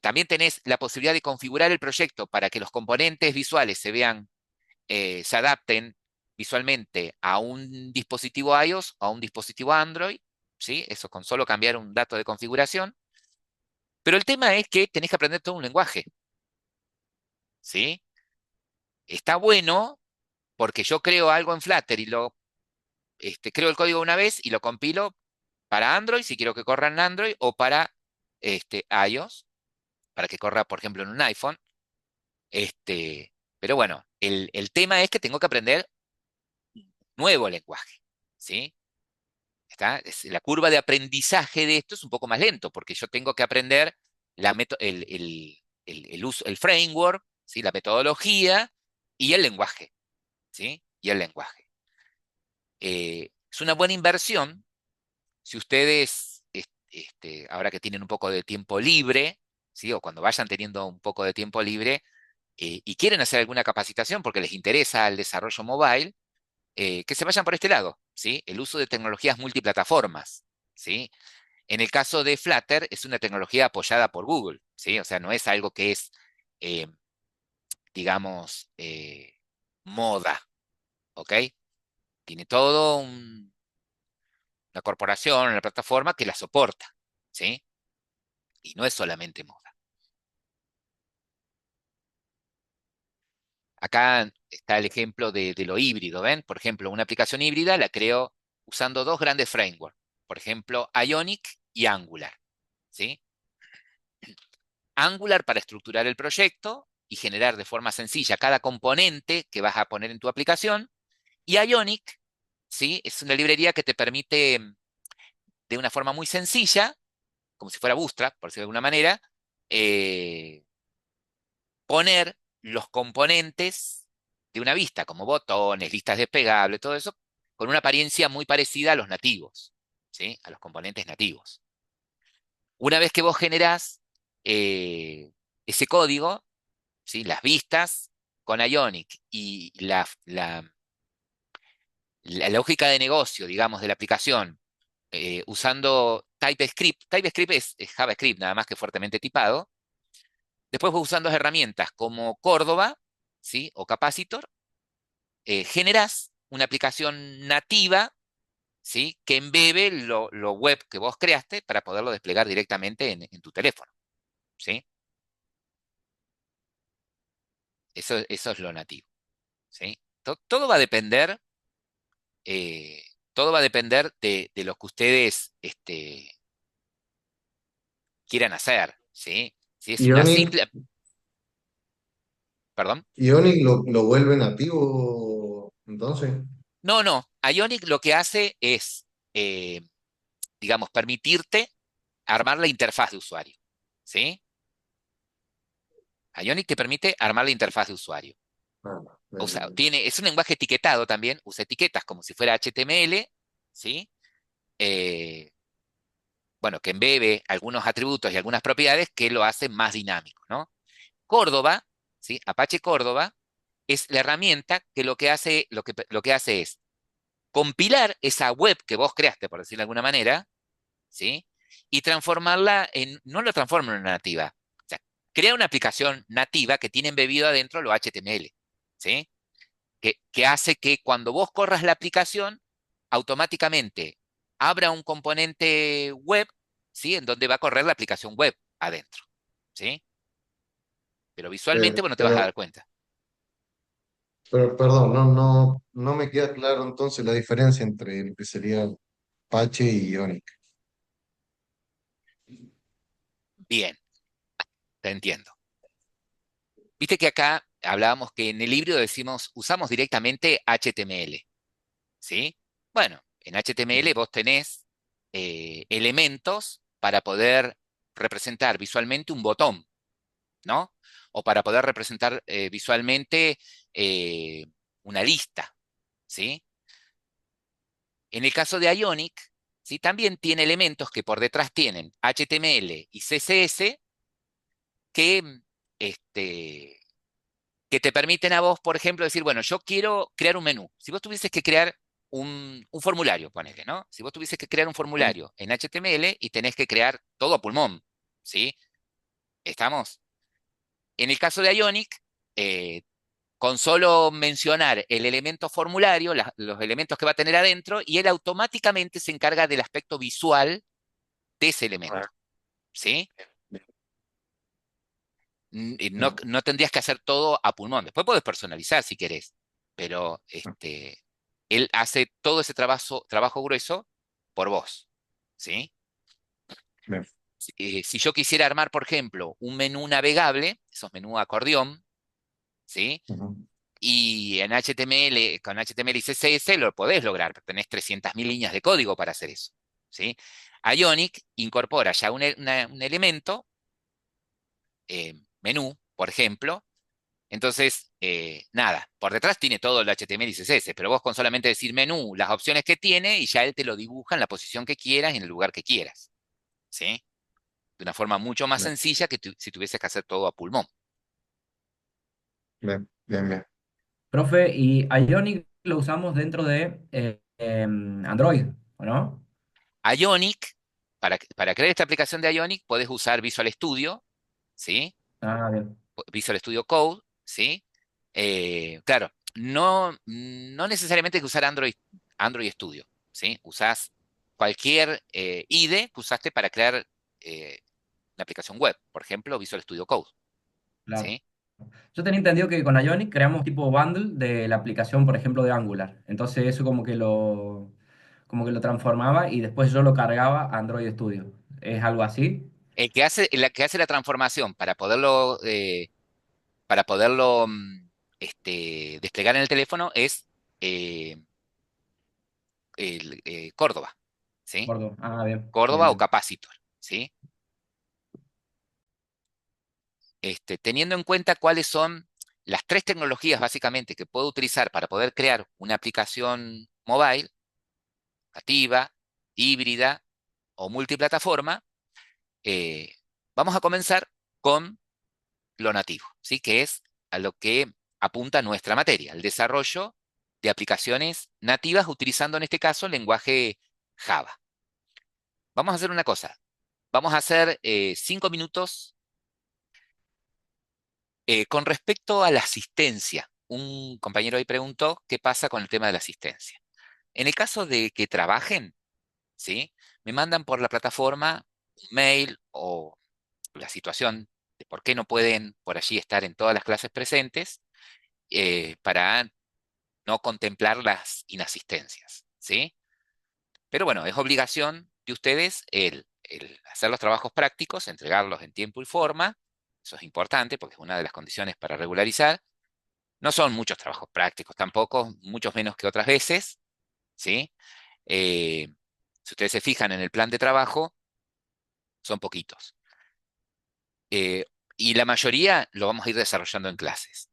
También tenés la posibilidad de configurar el proyecto para que los componentes visuales se adapten visualmente a un dispositivo iOS o a un dispositivo Android, ¿sí? Eso con solo cambiar un dato de configuración. Pero el tema es que tenés que aprender todo un lenguaje, ¿sí? Está bueno porque yo creo algo en Flutter y creo el código una vez y lo compilo para Android, si quiero que corra en Android, o para iOS, para que corra, por ejemplo, en un iPhone. Pero bueno, el tema es que tengo que aprender nuevo lenguaje, ¿sí? La curva de aprendizaje de esto es un poco más lento, porque yo tengo que aprender el framework, ¿sí? La metodología y el lenguaje, ¿sí? Y el lenguaje. Es una buena inversión si ustedes, ahora que tienen un poco de tiempo libre, ¿sí? O cuando vayan teniendo un poco de tiempo libre y quieren hacer alguna capacitación porque les interesa el desarrollo mobile, que se vayan por este lado, ¿sí? El uso de tecnologías multiplataformas, ¿sí? En el caso de Flutter, es una tecnología apoyada por Google, ¿sí? O sea, no es algo que es, eh, digamos, moda, ¿ok? Tiene todo una corporación, una plataforma que la soporta, ¿sí? Y no es solamente moda. Acá está el ejemplo de lo híbrido, ¿ven? Por ejemplo, una aplicación híbrida la creo usando dos grandes frameworks, por ejemplo, Ionic y Angular, ¿sí? Angular para estructurar el proyecto y generar de forma sencilla cada componente que vas a poner en tu aplicación. Y Ionic, ¿sí? Es una librería que te permite, de una forma muy sencilla, como si fuera Bootstrap, por decirlo de alguna manera, eh, poner los componentes de una vista, como botones, listas despegables, todo eso, con una apariencia muy parecida a los nativos, ¿sí? A los componentes nativos. Una vez que vos generás ese código, ¿sí? Las vistas con Ionic y la lógica de negocio, digamos, de la aplicación, usando TypeScript. TypeScript es JavaScript, nada más que fuertemente tipado. Después vos usando herramientas como Córdoba, ¿sí? O Capacitor, generás una aplicación nativa, ¿sí? Que embebe lo web que vos creaste para poderlo desplegar directamente en tu teléfono, ¿sí? Eso es lo nativo, ¿sí? Todo va a depender, eh, todo va a depender de lo que ustedes quieran hacer, ¿sí? Si es una Ionic, simple, perdón. Ionic lo vuelve nativo, entonces. No, no. Ionic lo que hace es, eh, digamos, permitirte armar la interfaz de usuario, ¿sí? Ionic te permite armar la interfaz de usuario. Ah, O sea, bien. es un lenguaje etiquetado también, usa etiquetas como si fuera HTML, ¿sí? Eh, bueno, que embebe algunos atributos y algunas propiedades que lo hacen más dinámico, ¿no? Córdoba, ¿sí? Apache Córdoba es la herramienta que lo que hace es compilar esa web que vos creaste, por decirlo de alguna manera, ¿sí? Y transformarla no lo transforma en una nativa. O sea, crea una aplicación nativa que tiene embebido adentro lo HTML, ¿sí? Que hace que cuando vos corras la aplicación, automáticamente abra un componente web, ¿sí? En donde va a correr la aplicación web adentro, ¿sí? Pero visualmente, bueno, te vas a dar Pero, cuenta. perdón, no me queda claro entonces la diferencia entre lo que sería Apache y Ionic. Bien, te entiendo. Viste que acá hablábamos que en el libro usamos directamente HTML, ¿sí? Bueno, en HTML vos tenés elementos para poder representar visualmente un botón, ¿no? O para poder representar visualmente eh, una lista, ¿sí? En el caso de Ionic, ¿sí? También tiene elementos que por detrás tienen HTML y CSS que, este, que te permiten a vos, por ejemplo, decir, bueno, yo quiero crear un menú. Si vos tuvieses que crear un formulario, ponele, ¿no? Si vos tuvieses que crear un formulario en HTML y tenés que crear todo a pulmón, ¿sí? ¿Estamos? En el caso de Ionic, eh, con solo mencionar el elemento formulario, los elementos que va a tener adentro, y él automáticamente se encarga del aspecto visual de ese elemento, ¿sí? Y no, no tendrías que hacer todo a pulmón. Después puedes personalizar si querés, pero él hace todo ese trabajo grueso por vos, ¿sí? Bien. Si yo quisiera armar, por ejemplo, un menú navegable, esos menús acordeón, ¿sí? Ujú. Y en HTML, con HTML y CSS lo podés lograr, pero tenés 300.000 líneas de código para hacer eso, ¿sí? Ionic incorpora ya un elemento, menú, por ejemplo. Entonces, nada, por detrás tiene todo el HTML y CSS, pero vos con solamente decir menú, las opciones que tiene, y ya él te lo dibuja en la posición que quieras y en el lugar que quieras, ¿sí? De una forma mucho más Bien, sencilla que si tuvieses que hacer todo a pulmón. bien, bien, bien. Profe, y Ionic lo usamos dentro de Android, ¿o no? Ionic, para crear esta aplicación de Ionic, podés usar Visual Studio, ¿sí? Ah, bien. Visual Studio Code, ¿sí? Claro, no necesariamente hay que usar Android Studio, ¿sí? Usás cualquier IDE que usaste para crear una aplicación web, por ejemplo, Visual Studio Code, Claro. ¿sí? Yo tenía entendido que con Ionic creamos tipo bundle de la aplicación, por ejemplo, de Angular. Entonces eso como que lo transformaba y después yo lo cargaba a Android Studio. ¿Es algo así? El que hace la transformación para poderlo desplegar en el teléfono es eh, Córdoba, ¿sí? Gordo. Ah, bien, bien, Córdoba o bien. Capacitor, ¿sí? Teniendo en cuenta cuáles son las tres tecnologías básicamente que puedo utilizar para poder crear una aplicación mobile, nativa, híbrida o multiplataforma, eh, vamos a comenzar con lo nativo, ¿sí? Que es a lo que apunta nuestra materia, el desarrollo de aplicaciones nativas utilizando en este caso el lenguaje Java. Vamos a hacer una cosa, vamos a hacer 5 minutos con respecto a la asistencia. Un compañero ahí preguntó qué pasa con el tema de la asistencia. En el caso de que trabajen, ¿sí? Me mandan por la plataforma un mail o la situación de por qué no pueden por allí estar en todas las clases presentes, para no contemplar las inasistencias, ¿sí? Pero bueno, es obligación de ustedes el hacer los trabajos prácticos, entregarlos en tiempo y forma. Eso es importante porque es una de las condiciones para regularizar. No son muchos trabajos prácticos tampoco, muchos menos que otras veces, ¿sí? Eh, si ustedes se fijan en el plan de trabajo, son poquitos. Eh, y la mayoría lo vamos a ir desarrollando en clases.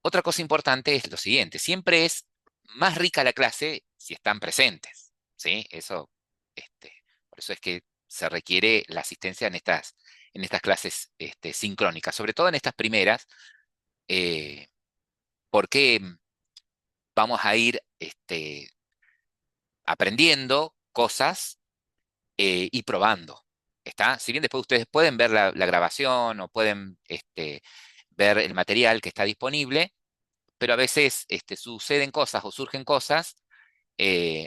Otra cosa importante es lo siguiente, siempre es más rica la clase si están presentes, ¿sí? Por eso es que se requiere la asistencia en estas clases sincrónicas, sobre todo en estas primeras, eh, porque vamos a ir aprendiendo cosas y probando. ¿Está? Si bien después ustedes pueden ver la grabación o pueden ver el material que está disponible, pero a veces suceden cosas o surgen cosas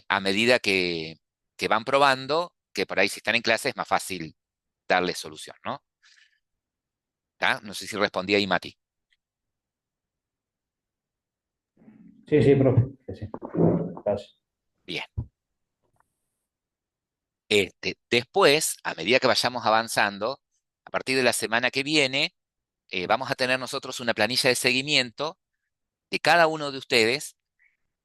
a medida que van probando, que por ahí si están en clase es más fácil darles solución, ¿no? ¿Está? No sé si respondí ahí, Mati. Sí, sí, profe. Sí, sí. Gracias. Bien. Después, a medida que vayamos avanzando, a partir de la semana que viene, vamos a tener nosotros una planilla de seguimiento de cada uno de ustedes,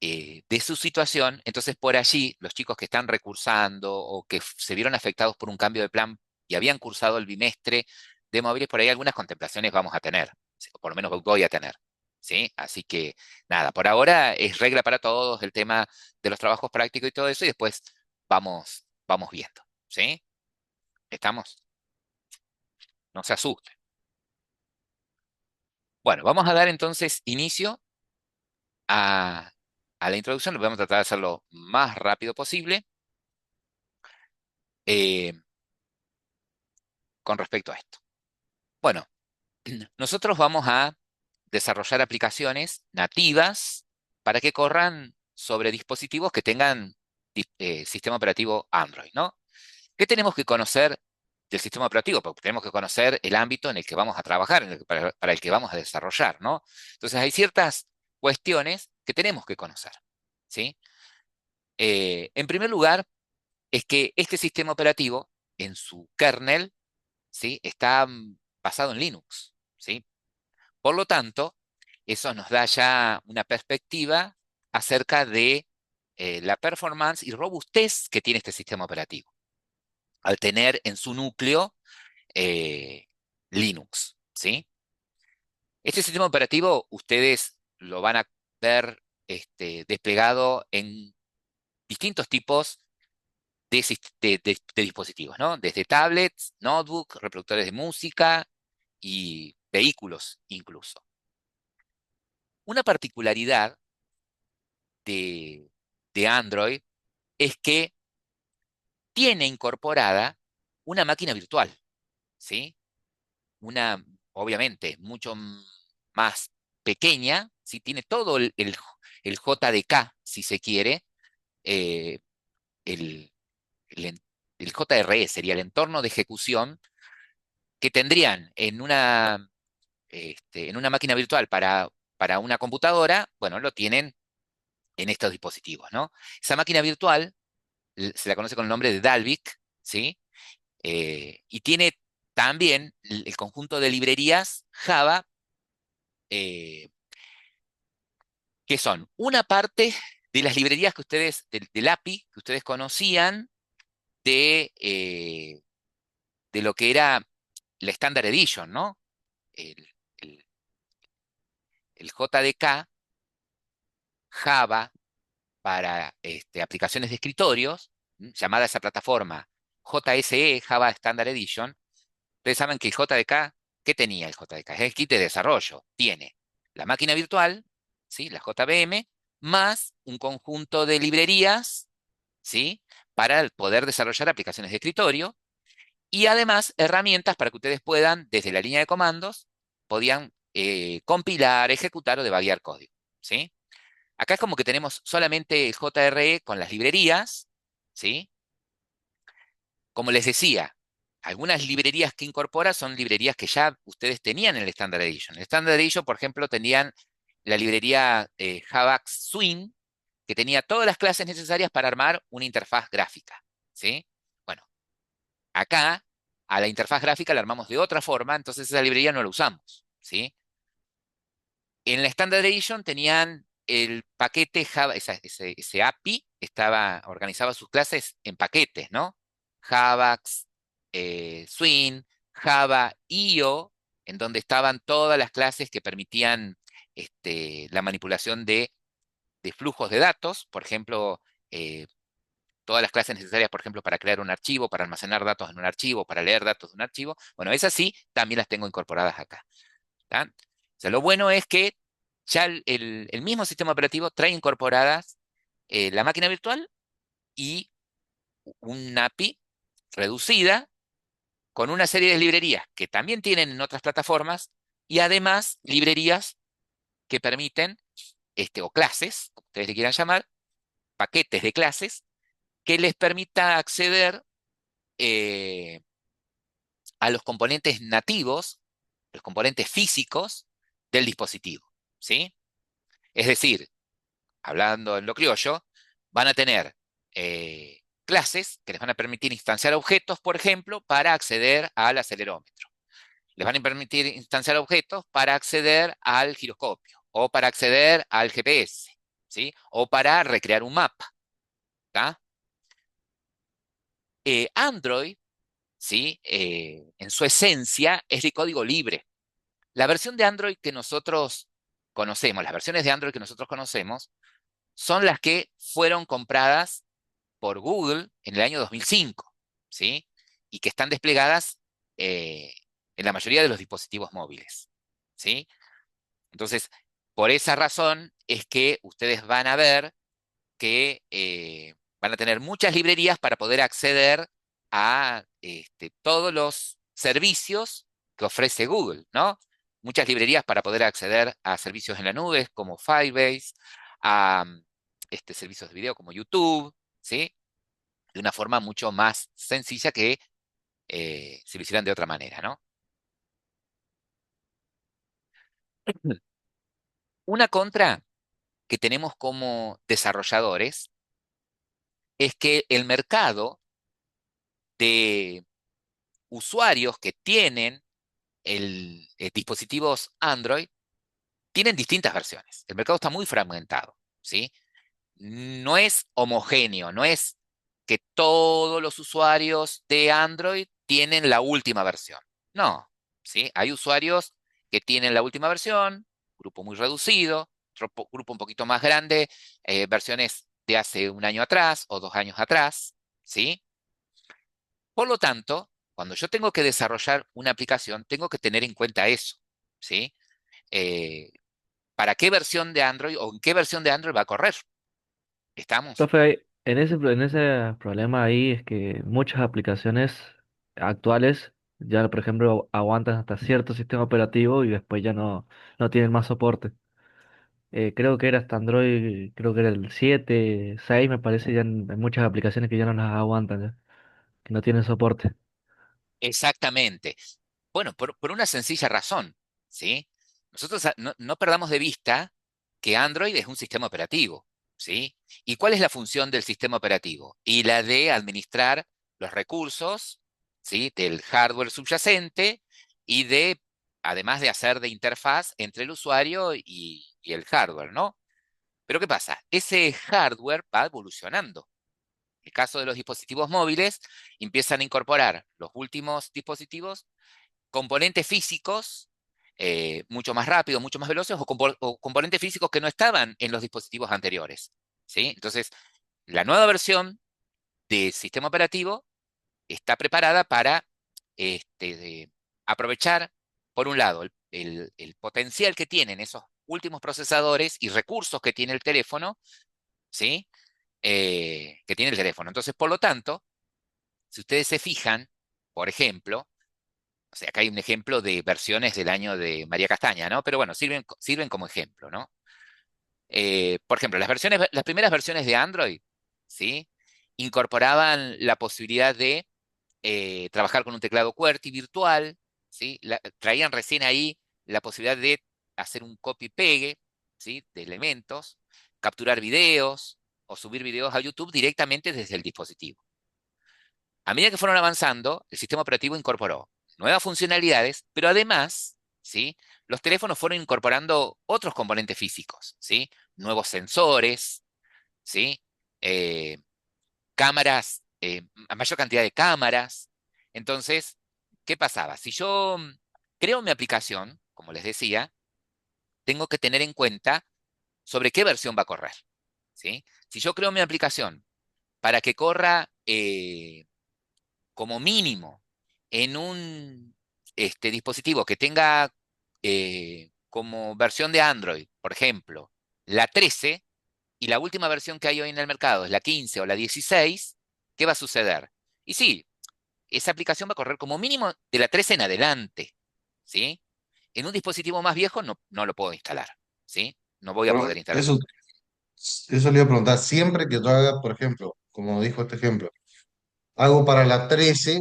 de su situación. Entonces, por allí, los chicos que están recursando o que se vieron afectados por un cambio de plan y habían cursado el bimestre de móviles, por ahí algunas contemplaciones vamos a tener, ¿sí? O por lo menos voy a tener, ¿sí? Así que, nada, por ahora es regla para todos el tema de los trabajos prácticos y todo eso, y después vamos viendo, ¿sí? ¿Estamos? No se asusten. Bueno, vamos a dar entonces inicio a, a la introducción. Lo vamos a tratar de hacerlo más rápido posible. Eh, con respecto a esto? Bueno, nosotros vamos a desarrollar aplicaciones nativas para que corran sobre dispositivos que tengan sistema operativo Android, ¿no? ¿Qué tenemos que conocer del sistema operativo? Porque tenemos que conocer el ámbito en el que vamos a trabajar, para el que vamos a desarrollar, ¿no? Entonces hay ciertas cuestiones que tenemos que conocer, ¿sí? En primer lugar, es que este sistema operativo, en su kernel, ¿sí? Está basado en Linux, ¿sí? Por lo tanto, eso nos da ya una perspectiva acerca de la performance y robustez que tiene este sistema operativo, al tener en su núcleo Linux, ¿sí? Este sistema operativo ustedes lo van a ver desplegado en distintos tipos de dispositivos, ¿no? Desde tablets, notebooks, reproductores de música y vehículos incluso. Una particularidad de, de Android es que tiene incorporada una máquina virtual, ¿sí? Una, obviamente, mucho más pequeña, ¿sí? Tiene todo el JDK, si se quiere, eh, el, el, el JRE sería el entorno de ejecución que tendrían en una máquina virtual para una computadora, bueno, lo tienen en estos dispositivos, ¿no? Esa máquina virtual se la conoce con el nombre de Dalvik, ¿sí? Y tiene también el conjunto de librerías Java, eh, que son una parte de las librerías que ustedes, del API, que ustedes conocían de lo que era la Standard Edition, ¿no? El, el- el JDK, Java, para aplicaciones de escritorios, llamada esa plataforma JSE, Java Standard Edition. Ustedes saben que el JDK, ¿qué tenía el JDK? Es el kit de desarrollo. Tiene la máquina virtual, ¿sí? La JVM, más un conjunto de librerías, ¿sí? Para poder desarrollar aplicaciones de escritorio y además herramientas para que ustedes puedan, desde la línea de comandos, podían compilar, ejecutar o debuguear código, ¿sí? Acá es como que tenemos solamente el JRE con las librerías, ¿sí? Como les decía, algunas librerías que incorpora son librerías que ya ustedes tenían en el Standard Edition. En el Standard Edition, por ejemplo, tenían la librería Javax Swing, que tenía todas las clases necesarias para armar una interfaz gráfica, ¿sí? Bueno, acá a la interfaz gráfica la armamos de otra forma, entonces esa librería no la usamos, ¿sí? En la Standard Edition tenían el paquete Java, ese API organizaba sus clases en paquetes, ¿no? Javax, Swing, Java IO, en donde estaban todas las clases que permitían la manipulación de flujos de datos, por ejemplo, eh, todas las clases necesarias, por ejemplo, para crear un archivo, para almacenar datos en un archivo, para leer datos de un archivo. Bueno, esas sí, también las tengo incorporadas acá. ¿Tá? O sea, lo bueno es que ya el mismo sistema operativo trae incorporadas la máquina virtual y un API reducida con una serie de librerías que también tienen en otras plataformas y además librerías que permiten, o clases, como ustedes le quieran llamar, paquetes de clases que les permita acceder eh, a los componentes nativos, los componentes físicos del dispositivo, ¿sí? Es decir, hablando en lo criollo, van a tener clases que les van a permitir instanciar objetos, por ejemplo, para acceder al acelerómetro. Les van a permitir instanciar objetos para acceder al giroscopio o para acceder al GPS, ¿sí? O para recrear un mapa, ¿tá? Android, ¿sí? En su esencia es de código libre. La versión de Android que nosotros conocemos, las versiones de Android que nosotros conocemos, son las que fueron compradas por Google en el año 2005, ¿sí? Y que están desplegadas en la mayoría de los dispositivos móviles, ¿sí? Entonces, por esa razón es que ustedes van a ver que van a tener muchas librerías para poder acceder a todos los servicios que ofrece Google, ¿no? Muchas librerías para poder acceder a servicios en la nube como Firebase, a servicios de video como YouTube, ¿sí? De una forma mucho más sencilla que si lo hicieran de otra manera, ¿no? Una contra que tenemos como desarrolladores es que el mercado de usuarios que tienen dispositivos Android tienen distintas versiones. El mercado está muy fragmentado, ¿sí? No es homogéneo, no es que todos los usuarios de Android tienen la última versión. No, ¿sí? Hay usuarios que tienen la última versión, grupo muy reducido, otro grupo un poquito más grande, versiones de hace un año atrás o 2 años atrás, ¿sí? Por lo tanto, cuando yo tengo que desarrollar una aplicación, tengo que tener en cuenta eso, ¿sí? Eh, ¿Para qué versión de Android o en qué versión de Android va a correr? ¿Estamos? Profe, en ese problema ahí es que muchas aplicaciones actuales ya, por ejemplo, aguantan hasta cierto sistema operativo y después ya no tienen más soporte. Creo que era hasta Android, creo que era el 7 6 me parece, ya hay muchas aplicaciones que ya no las aguantan, ya, que no tienen soporte. Exactamente. Bueno, por una sencilla razón, ¿sí? Nosotros no perdamos de vista que Android es un sistema operativo, ¿sí? ¿Y cuál es la función del sistema operativo? Y la de administrar los recursos, ¿sí? Del hardware subyacente y además de hacer de interfaz entre el usuario y el hardware, ¿no? Pero ¿qué pasa? Ese hardware va evolucionando. En el caso de los dispositivos móviles, empiezan a incorporar los últimos dispositivos componentes físicos mucho más rápidos, mucho más veloces, o componentes físicos que no estaban en los dispositivos anteriores, ¿sí? Entonces, la nueva versión del sistema operativo está preparada para aprovechar, por un lado, el potencial que tienen esos últimos procesadores y recursos que tiene el teléfono, ¿sí? Que tiene el teléfono. Entonces, por lo tanto, si ustedes se fijan, por ejemplo, o sea, acá hay un ejemplo de versiones del año de María Castaña, ¿no? Pero bueno, sirven como ejemplo, ¿no? Por ejemplo, las primeras versiones de Android, ¿sí? Incorporaban la posibilidad de trabajar con un teclado QWERTY virtual, ¿sí? Traían recién ahí la posibilidad de hacer un copy-pegue, ¿sí? De elementos, capturar videos o subir videos a YouTube directamente desde el dispositivo. A medida que fueron avanzando, el sistema operativo incorporó nuevas funcionalidades, pero además, ¿sí? Los teléfonos fueron incorporando otros componentes físicos, ¿sí? Nuevos sensores, ¿sí? Eh, cámaras, mayor cantidad de cámaras. Entonces, ¿qué pasaba? Si yo creo mi aplicación, como les decía, tengo que tener en cuenta sobre qué versión va a correr, ¿sí? Si yo creo mi aplicación para que corra como mínimo en un dispositivo que tenga como versión de Android, por ejemplo, la 13, y la última versión que hay hoy en el mercado es la 15 o la 16, ¿qué va a suceder? Y sí, esa aplicación va a correr como mínimo de la 13 en adelante, ¿sí? En un dispositivo más viejo no lo puedo instalar, ¿sí? No voy a Bueno, poder instalar. eso le iba a preguntar. Siempre que yo haga, por ejemplo, como dijo este ejemplo, hago para la 13,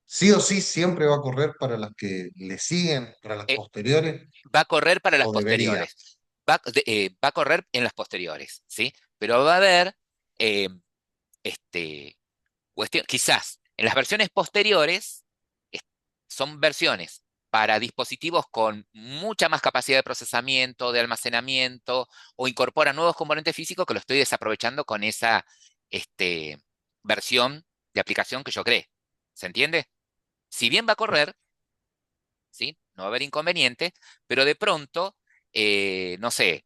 sí o sí siempre va a correr para las que le siguen, para las Eh, posteriores, Va a correr para las o debería. posteriores. Va a correr en las posteriores, ¿sí? Pero va a haber eh, este, quizás en las versiones posteriores es- son versiones para dispositivos con mucha más capacidad de procesamiento, de almacenamiento, o incorporan nuevos componentes físicos que lo estoy desaprovechando con esa este, versión de aplicación que yo creé. ¿Se entiende? Si bien va a correr, ¿sí? No va a haber inconveniente, pero de pronto, no sé,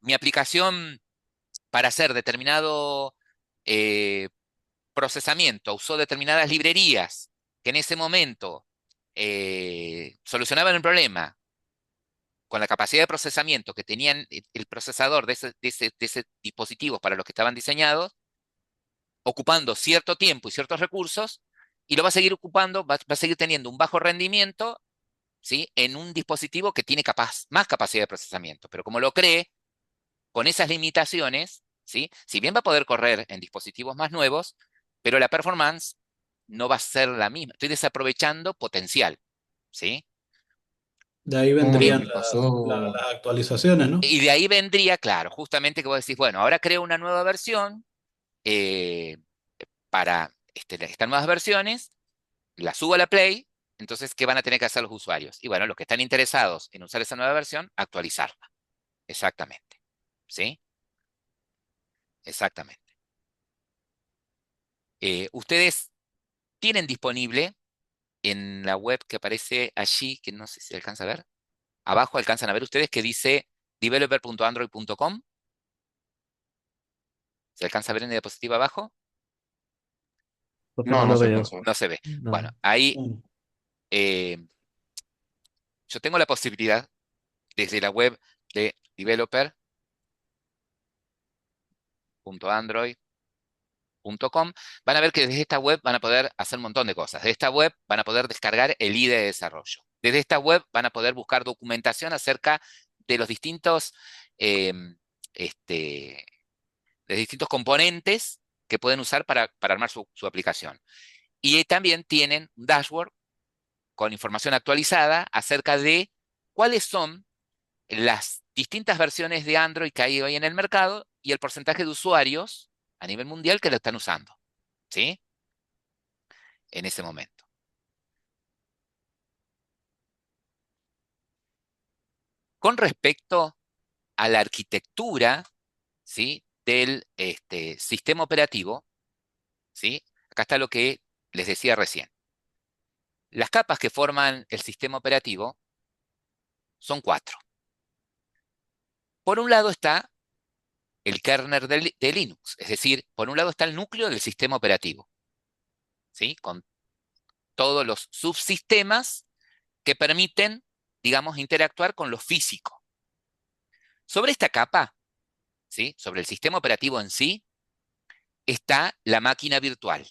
mi aplicación para hacer determinado eh, procesamiento usó determinadas librerías que en ese momento solucionaban el problema con la capacidad de procesamiento que tenían el procesador de ese dispositivo para los que estaban diseñados, ocupando cierto tiempo y ciertos recursos, y lo va a seguir ocupando, va a seguir teniendo un bajo rendimiento, ¿sí? En un dispositivo que tiene más capacidad de procesamiento. Pero como lo cree, con esas limitaciones, ¿sí? Si bien va a poder correr en dispositivos más nuevos, pero la performance no va a ser la misma. Estoy desaprovechando potencial, ¿sí? De ahí Como lo vendrían que pasó, las actualizaciones, ¿no? Y de ahí vendría, claro, justamente que vos decís, bueno, ahora creo una nueva versión eh, para estas nuevas versiones, la subo a la Play, entonces, ¿qué van a tener que hacer los usuarios? Y bueno, los que están interesados en usar esa nueva versión, actualizarla. Exactamente. ¿Sí? Exactamente. Ustedes tienen disponible en la web que aparece allí, que no sé si alcanza a ver, abajo alcanzan a ver ustedes que dice developer.android.com. ¿Se alcanza a ver en la diapositiva abajo? Profe, no, no no lo se veo. alcanzó. No se ve. Bueno, No. ahí Mm. eh, yo tengo la posibilidad desde la web de developer.android.com. Van a ver que desde esta web van a poder hacer un montón de cosas. Desde esta web van a poder descargar el IDE de desarrollo. Desde esta web van a poder buscar documentación acerca de los distintos, eh, este, de distintos componentes que pueden usar para armar su aplicación. Y también tienen un dashboard con información actualizada acerca de cuáles son las distintas versiones de Android que hay hoy en el mercado y el porcentaje de usuarios a nivel mundial que lo están usando, ¿sí? En ese momento. Con respecto a la arquitectura, ¿sí? Del sistema operativo, ¿sí? Acá está lo que les decía recién. Las capas que forman el sistema operativo son 4. Por un lado está el kernel de Linux, es decir, por un lado está el núcleo del sistema operativo, ¿sí? Con todos los subsistemas que permiten, digamos, interactuar con lo físico. Sobre esta capa, ¿sí? Sobre el sistema operativo en sí, está la máquina virtual,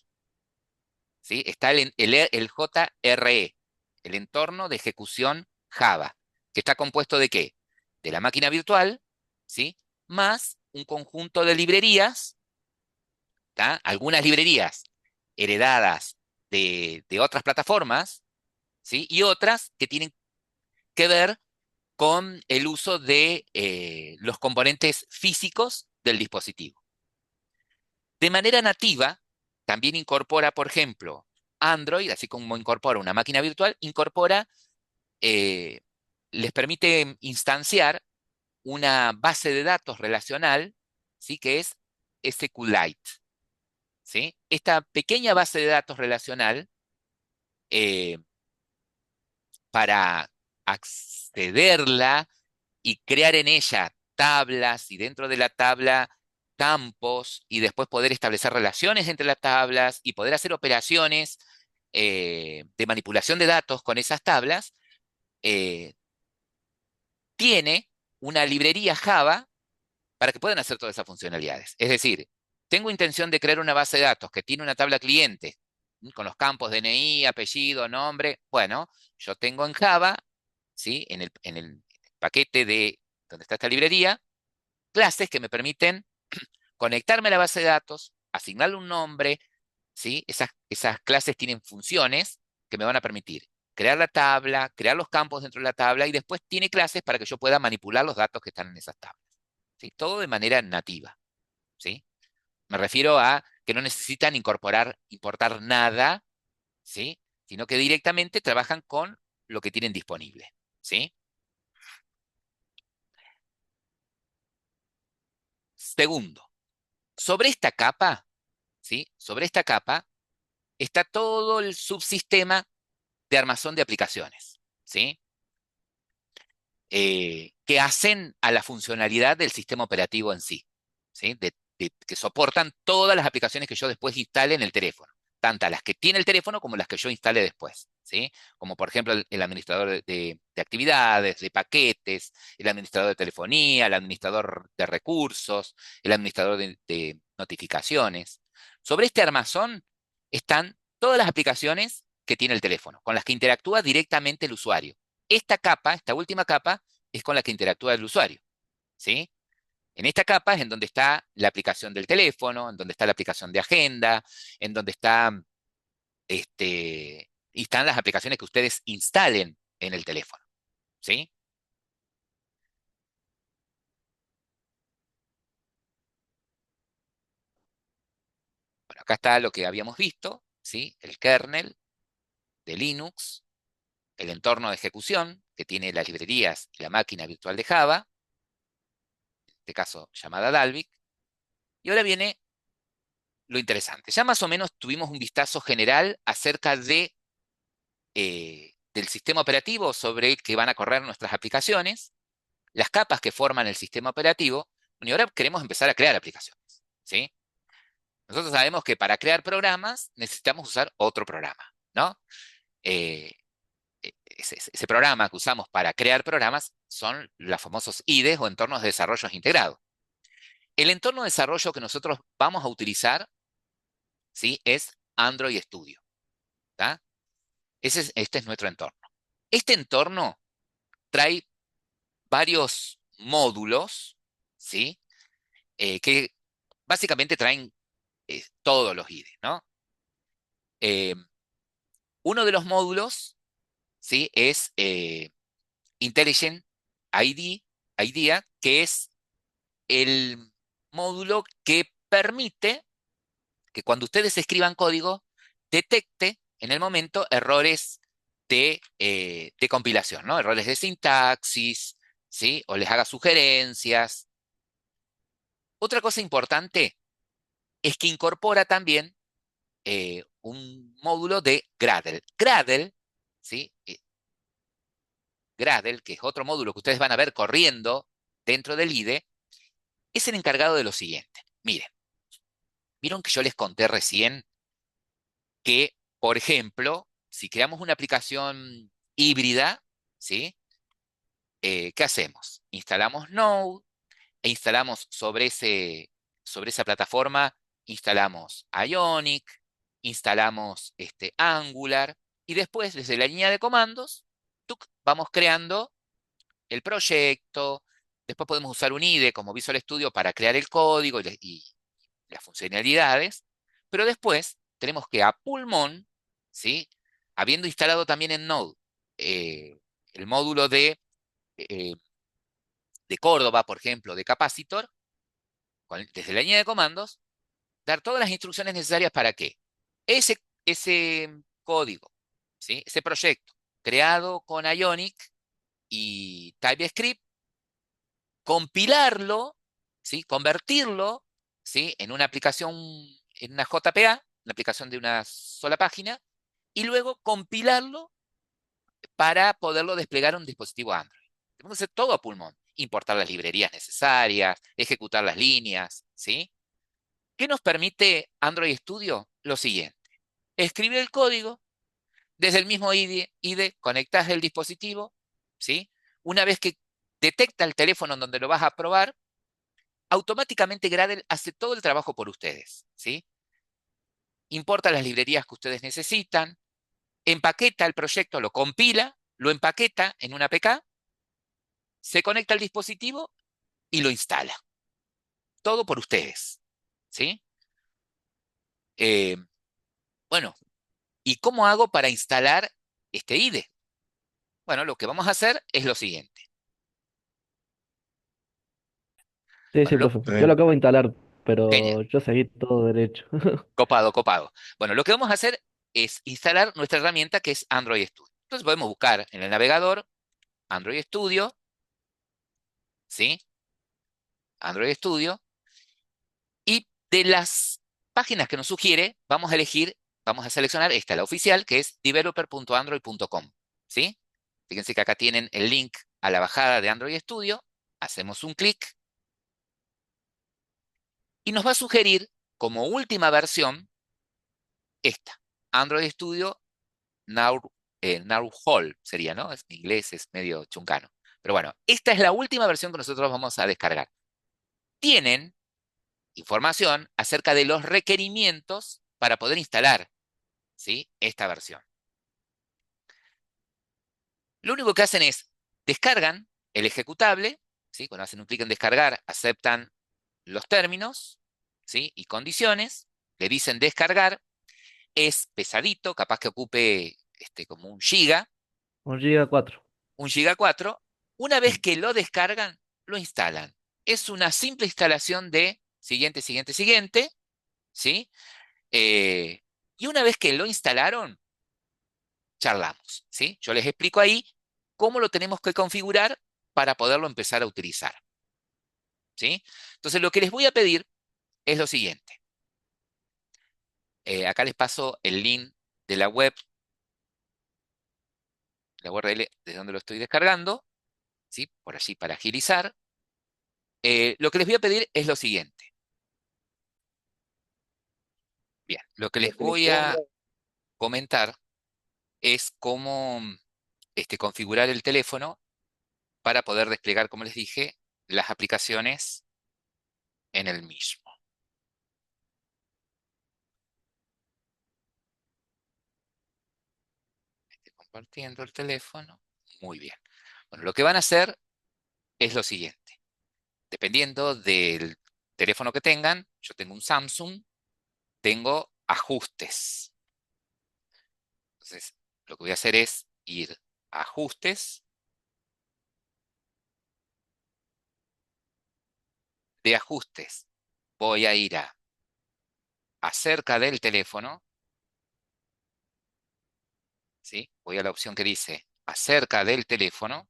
¿sí? Está el JRE, el entorno de ejecución Java, que está compuesto de ¿qué? De la máquina virtual, ¿sí? Más un conjunto de librerías, ¿tá? Algunas librerías heredadas de otras plataformas, ¿sí? Y otras que tienen que ver con el uso de los componentes físicos del dispositivo. De manera nativa, también incorpora, por ejemplo, Android, así como incorpora una máquina virtual, eh, les permite instanciar una base de datos relacional, ¿sí? Que es SQLite, ¿sí? Esta pequeña base de datos relacional, eh, para accederla y crear en ella tablas y dentro de la tabla campos y después poder establecer relaciones entre las tablas y poder hacer operaciones de manipulación de datos con esas tablas, eh, tiene una librería Java para que puedan hacer todas esas funcionalidades. Es decir, tengo intención de crear una base de datos que tiene una tabla cliente con los campos DNI, apellido, nombre. Bueno, yo tengo en Java, ¿sí? En el paquete de donde está esta librería, clases que me permiten conectarme a la base de datos, asignarle un nombre, ¿sí? Esas clases tienen funciones que me van a permitir crear la tabla, crear los campos dentro de la tabla y después tiene clases para que yo pueda manipular los datos que están en esas tablas, ¿sí? Todo de manera nativa, ¿sí? Me refiero a que no necesitan importar nada, ¿sí? Sino que directamente trabajan con lo que tienen disponible, ¿sí? Segundo, sobre esta capa, ¿sí? Sobre esta capa está todo el subsistema de armazón de aplicaciones, ¿sí? Que hacen a la funcionalidad del sistema operativo en sí, ¿sí? Que soportan todas las aplicaciones que yo después instale en el teléfono, tanto las que tiene el teléfono como las que yo instale después, ¿sí? Como por ejemplo el administrador de actividades, de paquetes, el administrador de telefonía, el administrador de recursos, el administrador de notificaciones. Sobre este armazón están todas las aplicaciones que tiene el teléfono, con las que interactúa directamente el usuario. Esta capa, esta última capa, es con la que interactúa el usuario, ¿sí? En esta capa es en donde está la aplicación del teléfono, en donde está la aplicación de agenda, en donde está, y están las aplicaciones que ustedes instalen en el teléfono, ¿sí? Bueno, acá está lo que habíamos visto, ¿sí? El kernel de Linux, el entorno de ejecución, que tiene las librerías y la máquina virtual de Java, en este caso llamada Dalvik, y ahora viene lo interesante. Ya más o menos tuvimos un vistazo general acerca del sistema operativo sobre el que van a correr nuestras aplicaciones, las capas que forman el sistema operativo, y ahora queremos empezar a crear aplicaciones, ¿sí? Nosotros sabemos que para crear programas necesitamos usar otro programa, ¿no? Eh, ese programa que usamos para crear programas son los famosos IDEs o entornos de desarrollo integrados. El entorno de desarrollo que nosotros vamos a utilizar, ¿sí? Es Android Studio, ¿tá? Este es nuestro entorno. Este entorno trae varios módulos, ¿sí? Que básicamente traen todos los IDEs, ¿no? Eh, Uno de los módulos, ¿sí? Es Intelligent IDEA, que es el módulo que permite que cuando ustedes escriban código, detecte en el momento errores de compilación, ¿no? Errores de sintaxis, ¿sí? O les haga sugerencias. Otra cosa importante es que incorpora también un módulo de Gradle. Gradle, ¿sí? Gradle, que es otro módulo que ustedes van a ver corriendo dentro del IDE, es el encargado de lo siguiente. Miren, vieron que yo les conté recién que, por ejemplo, si creamos una aplicación híbrida, ¿sí? ¿Qué hacemos? Instalamos Node e instalamos sobre esa plataforma, instalamos Ionic, instalamos Angular, y después, desde la línea de comandos, vamos creando el proyecto. Después podemos usar un IDE como Visual Studio para crear el código y las funcionalidades, pero después tenemos que a pulmón, ¿sí? Habiendo instalado también en Node el módulo eh, de Córdoba, por ejemplo, de Capacitor, desde la línea de comandos, dar todas las instrucciones necesarias para que ese código, ¿sí? Ese proyecto creado con Ionic y TypeScript, compilarlo, ¿sí? Convertirlo, ¿sí? En una aplicación, en una JPA, una aplicación de una sola página, y luego compilarlo para poderlo desplegar en un dispositivo Android. Tenemos que hacer todo a pulmón. Importar las librerías necesarias, ejecutar las líneas, ¿sí? ¿Qué nos permite Android Studio? Lo siguiente. Escribir el código, desde el mismo IDE conectás el dispositivo, ¿sí? Una vez que detecta el teléfono en donde lo vas a probar, automáticamente Gradle hace todo el trabajo por ustedes, ¿sí? Importa las librerías que ustedes necesitan, empaqueta el proyecto, lo compila, lo empaqueta en una APK, se conecta al dispositivo y lo instala. Todo por ustedes, ¿sí? Eh, bueno, ¿y cómo hago para instalar este IDE? Bueno, lo que vamos a hacer es lo siguiente. Sí, sí, Bueno, profe. Yo lo acabo de instalar, genial, pero yo seguí todo derecho. copado, copado. Bueno, lo que vamos a hacer es instalar nuestra herramienta que es Android Studio. Entonces podemos buscar en el navegador Android Studio, ¿sí? Android Studio. Y de las páginas que nos sugiere, vamos a elegir, vamos a seleccionar esta, la oficial, que es developer.android.com, ¿sí? Fíjense que acá tienen el link a la bajada de Android Studio. Hacemos un clic y nos va a sugerir como última versión esta, Android Studio Narwhal sería, ¿no? En inglés es medio chuncano. Pero bueno, esta es la última versión que nosotros vamos a descargar. Tienen información acerca de los requerimientos para poder instalar ¿sí? Esta versión. Lo único que hacen es descargan el ejecutable, ¿sí? Cuando hacen un clic en descargar, aceptan los términos, ¿sí? Y condiciones, le dicen descargar, es pesadito, capaz que ocupe como Un Giga 4. un giga 4. Una vez que lo descargan, lo instalan. Es una simple instalación de siguiente, siguiente, siguiente, ¿sí? Eh, y una vez que lo instalaron, charlamos, ¿sí? Yo les explico ahí cómo lo tenemos que configurar para poderlo empezar a utilizar, ¿sí? Entonces, lo que les voy a pedir es lo siguiente. Acá les paso el link de la web, la URL desde donde lo estoy descargando, ¿sí? Por allí para agilizar. Lo que les voy a pedir es lo siguiente. Bien, lo que les voy a comentar es cómo configurar el teléfono para poder desplegar, como les dije, las aplicaciones en el mismo. Estoy compartiendo el teléfono. Muy bien. Bueno, lo que van a hacer es lo siguiente. Dependiendo del teléfono que tengan, yo tengo un Samsung, tengo ajustes. Entonces, lo que voy a hacer es ir a ajustes. De ajustes voy a ir a acerca del teléfono, ¿sí? Voy a la opción que dice acerca del teléfono.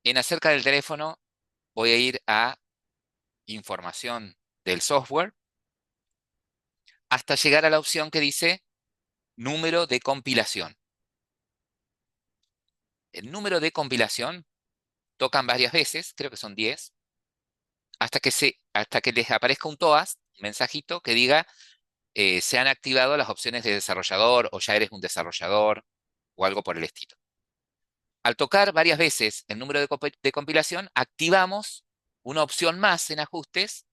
En acerca del teléfono voy a ir a información del software hasta llegar a la opción que dice número de compilación. El número de compilación tocan varias veces, creo que son 10, hasta que les aparezca un TOAS, un mensajito que diga se han activado las opciones de desarrollador o ya eres un desarrollador o algo por el estilo. Al tocar varias veces el número de compilación, activamos una opción más en ajustes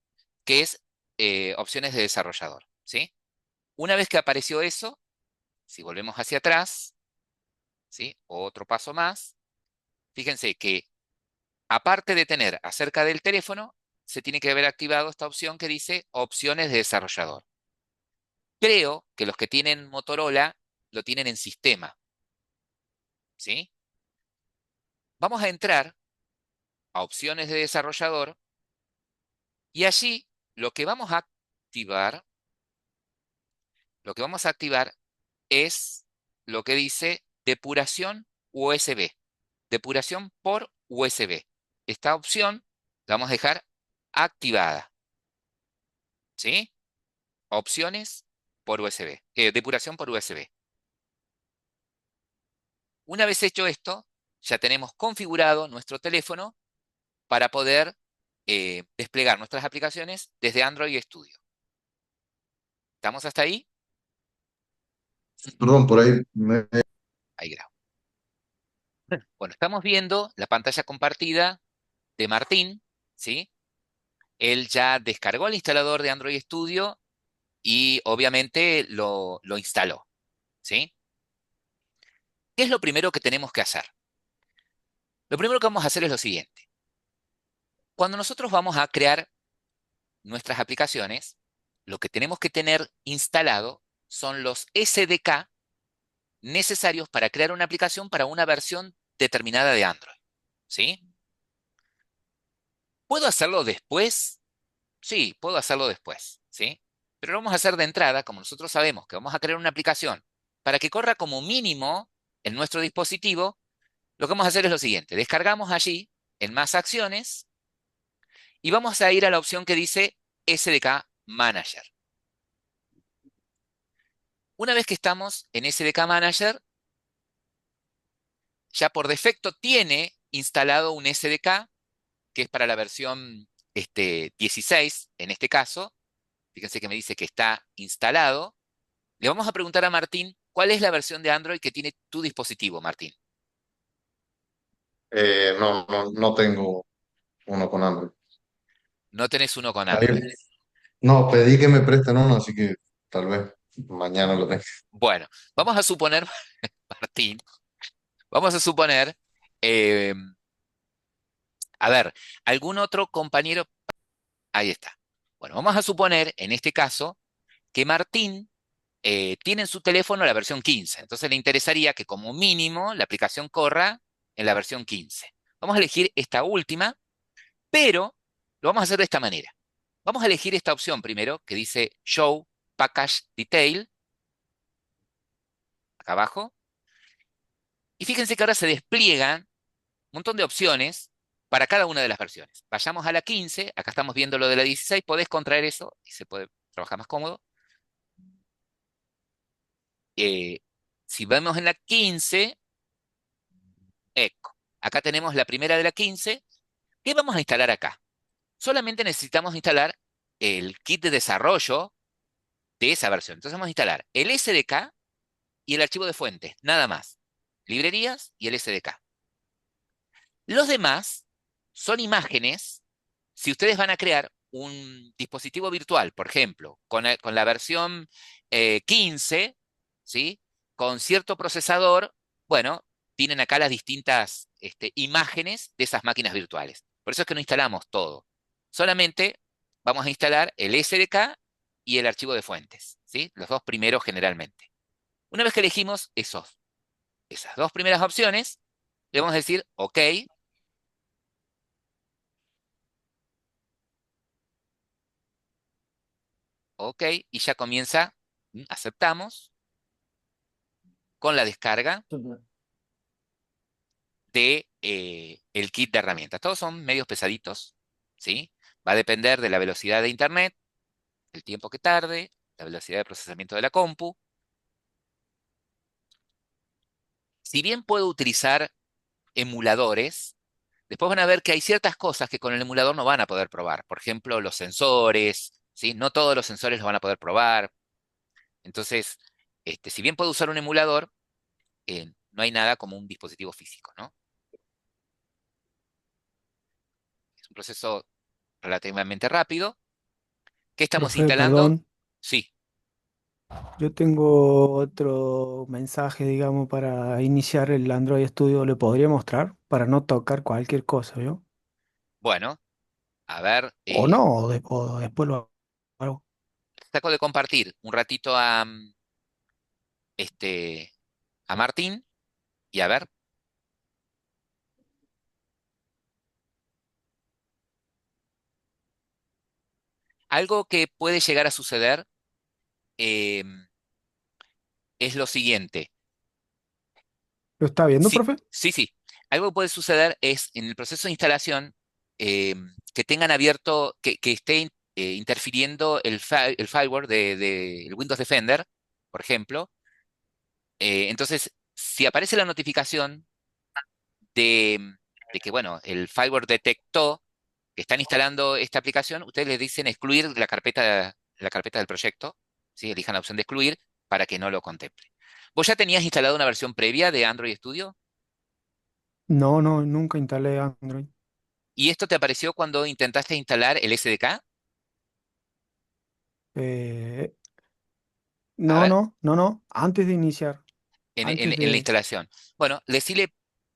que es opciones de desarrollador, ¿sí? Una vez que apareció eso, si volvemos hacia atrás, ¿sí? Otro paso más, fíjense que aparte de tener acerca del teléfono, se tiene que haber activado esta opción que dice opciones de desarrollador. Creo que los que tienen Motorola lo tienen en sistema, ¿sí? Vamos a entrar a opciones de desarrollador y allí lo que vamos a activar, lo que vamos a activar es lo que dice depuración USB, depuración por USB. Esta opción la vamos a dejar activada, ¿sí? Opciones por USB, depuración por USB. Una vez hecho esto, ya tenemos configurado nuestro teléfono para poder desplegar nuestras aplicaciones desde Android Studio. ¿Estamos hasta ahí? Perdón, por ahí Ahí grabo. Bueno, estamos viendo la pantalla compartida de Martín, ¿sí? Él ya descargó el instalador de Android Studio y obviamente lo instaló, ¿sí? ¿Qué es lo primero que tenemos que hacer? Lo primero que vamos a hacer es lo siguiente. Cuando nosotros vamos a crear nuestras aplicaciones, lo que tenemos que tener instalado son los SDK necesarios para crear una aplicación para una versión determinada de Android, ¿sí? ¿Puedo hacerlo después? Sí, puedo hacerlo después, ¿sí? Pero lo vamos a hacer de entrada, como nosotros sabemos que vamos a crear una aplicación para que corra como mínimo en nuestro dispositivo, lo que vamos a hacer es lo siguiente. Descargamos allí en más acciones y vamos a ir a la opción que dice SDK Manager. Una vez que estamos en SDK Manager, ya por defecto tiene instalado un SDK que es para la versión 16, en este caso. Fíjense que me dice que está instalado. Le vamos a preguntar a Martín, ¿cuál es la versión de Android que tiene tu dispositivo, Martín? no tengo uno con Android. No tenés uno con Ahí- Android. no, pedí que me presten uno, así que tal vez mañana lo tenga. Bueno, vamos a suponer, Martín, vamos a suponer, eh, a ver, algún otro compañero, ahí está. Bueno, vamos a suponer, en este caso, que Martín tiene en su teléfono la versión 15. Entonces le interesaría que como mínimo la aplicación corra en la versión 15. Vamos a elegir esta última, pero lo vamos a hacer de esta manera. Vamos a elegir esta opción primero, que dice Show Package Detail, acá abajo. Y fíjense que ahora se despliegan un montón de opciones para cada una de las versiones. Vayamos a la 15, acá estamos viendo lo de la 16, podés contraer eso y se puede trabajar más cómodo. Eh, si vemos en la 15, eco. Acá tenemos la primera de la 15. ¿Qué vamos a instalar acá? Solamente necesitamos instalar el kit de desarrollo de esa versión. Entonces vamos a instalar el SDK y el archivo de fuentes, nada más. Librerías y el SDK. Los demás son imágenes. Si ustedes van a crear un dispositivo virtual, por ejemplo, con la versión 15, ¿sí? Con cierto procesador, bueno, tienen acá las distintas imágenes de esas máquinas virtuales. Por eso es que no instalamos todo. Solamente vamos a instalar el SDK y el archivo de fuentes, ¿sí? Los dos primeros generalmente. Una vez que elegimos esas dos primeras opciones, le vamos a decir OK, OK, y ya comienza, aceptamos, con la descarga de el kit de herramientas. Todos son medios pesaditos, ¿sí? Va a depender de la velocidad de internet, el tiempo que tarde, la velocidad de procesamiento de la compu. Si bien puedo utilizar emuladores, después van a ver que hay ciertas cosas que con el emulador no van a poder probar. Por ejemplo, los sensores, ¿sí? No todos los sensores los van a poder probar. Entonces, si bien puedo usar un emulador, no hay nada como un dispositivo físico, ¿no? Es un proceso relativamente rápido. ¿Qué estamos Profe, instalando? perdón, Sí. yo tengo otro mensaje, digamos, para iniciar el Android Studio. ¿Le podría mostrar? Para no tocar cualquier cosa, ¿yo? Bueno, a ver, O no, o después lo hago. saco de compartir un ratito a Martín y a ver, algo que puede llegar a suceder es lo siguiente. ¿Lo está viendo, Sí, profe? sí, sí. Algo que puede suceder es en el proceso de instalación que tengan abierto, que esté interfiriendo el firewall el Windows Defender, por ejemplo. Entonces, si aparece la notificación de que, bueno, el firewall detectó que están instalando esta aplicación, ustedes les dicen excluir la carpeta del proyecto, ¿sí? Elijan la opción de excluir para que no lo contemple. ¿Vos ya tenías instalado una versión previa de Android Studio? No, no, nunca instalé Android. ¿Y esto te apareció cuando intentaste instalar el SDK? Eh, A no, ver, no, no, no. Antes de iniciar, en, antes en la de... instalación. Bueno, decile,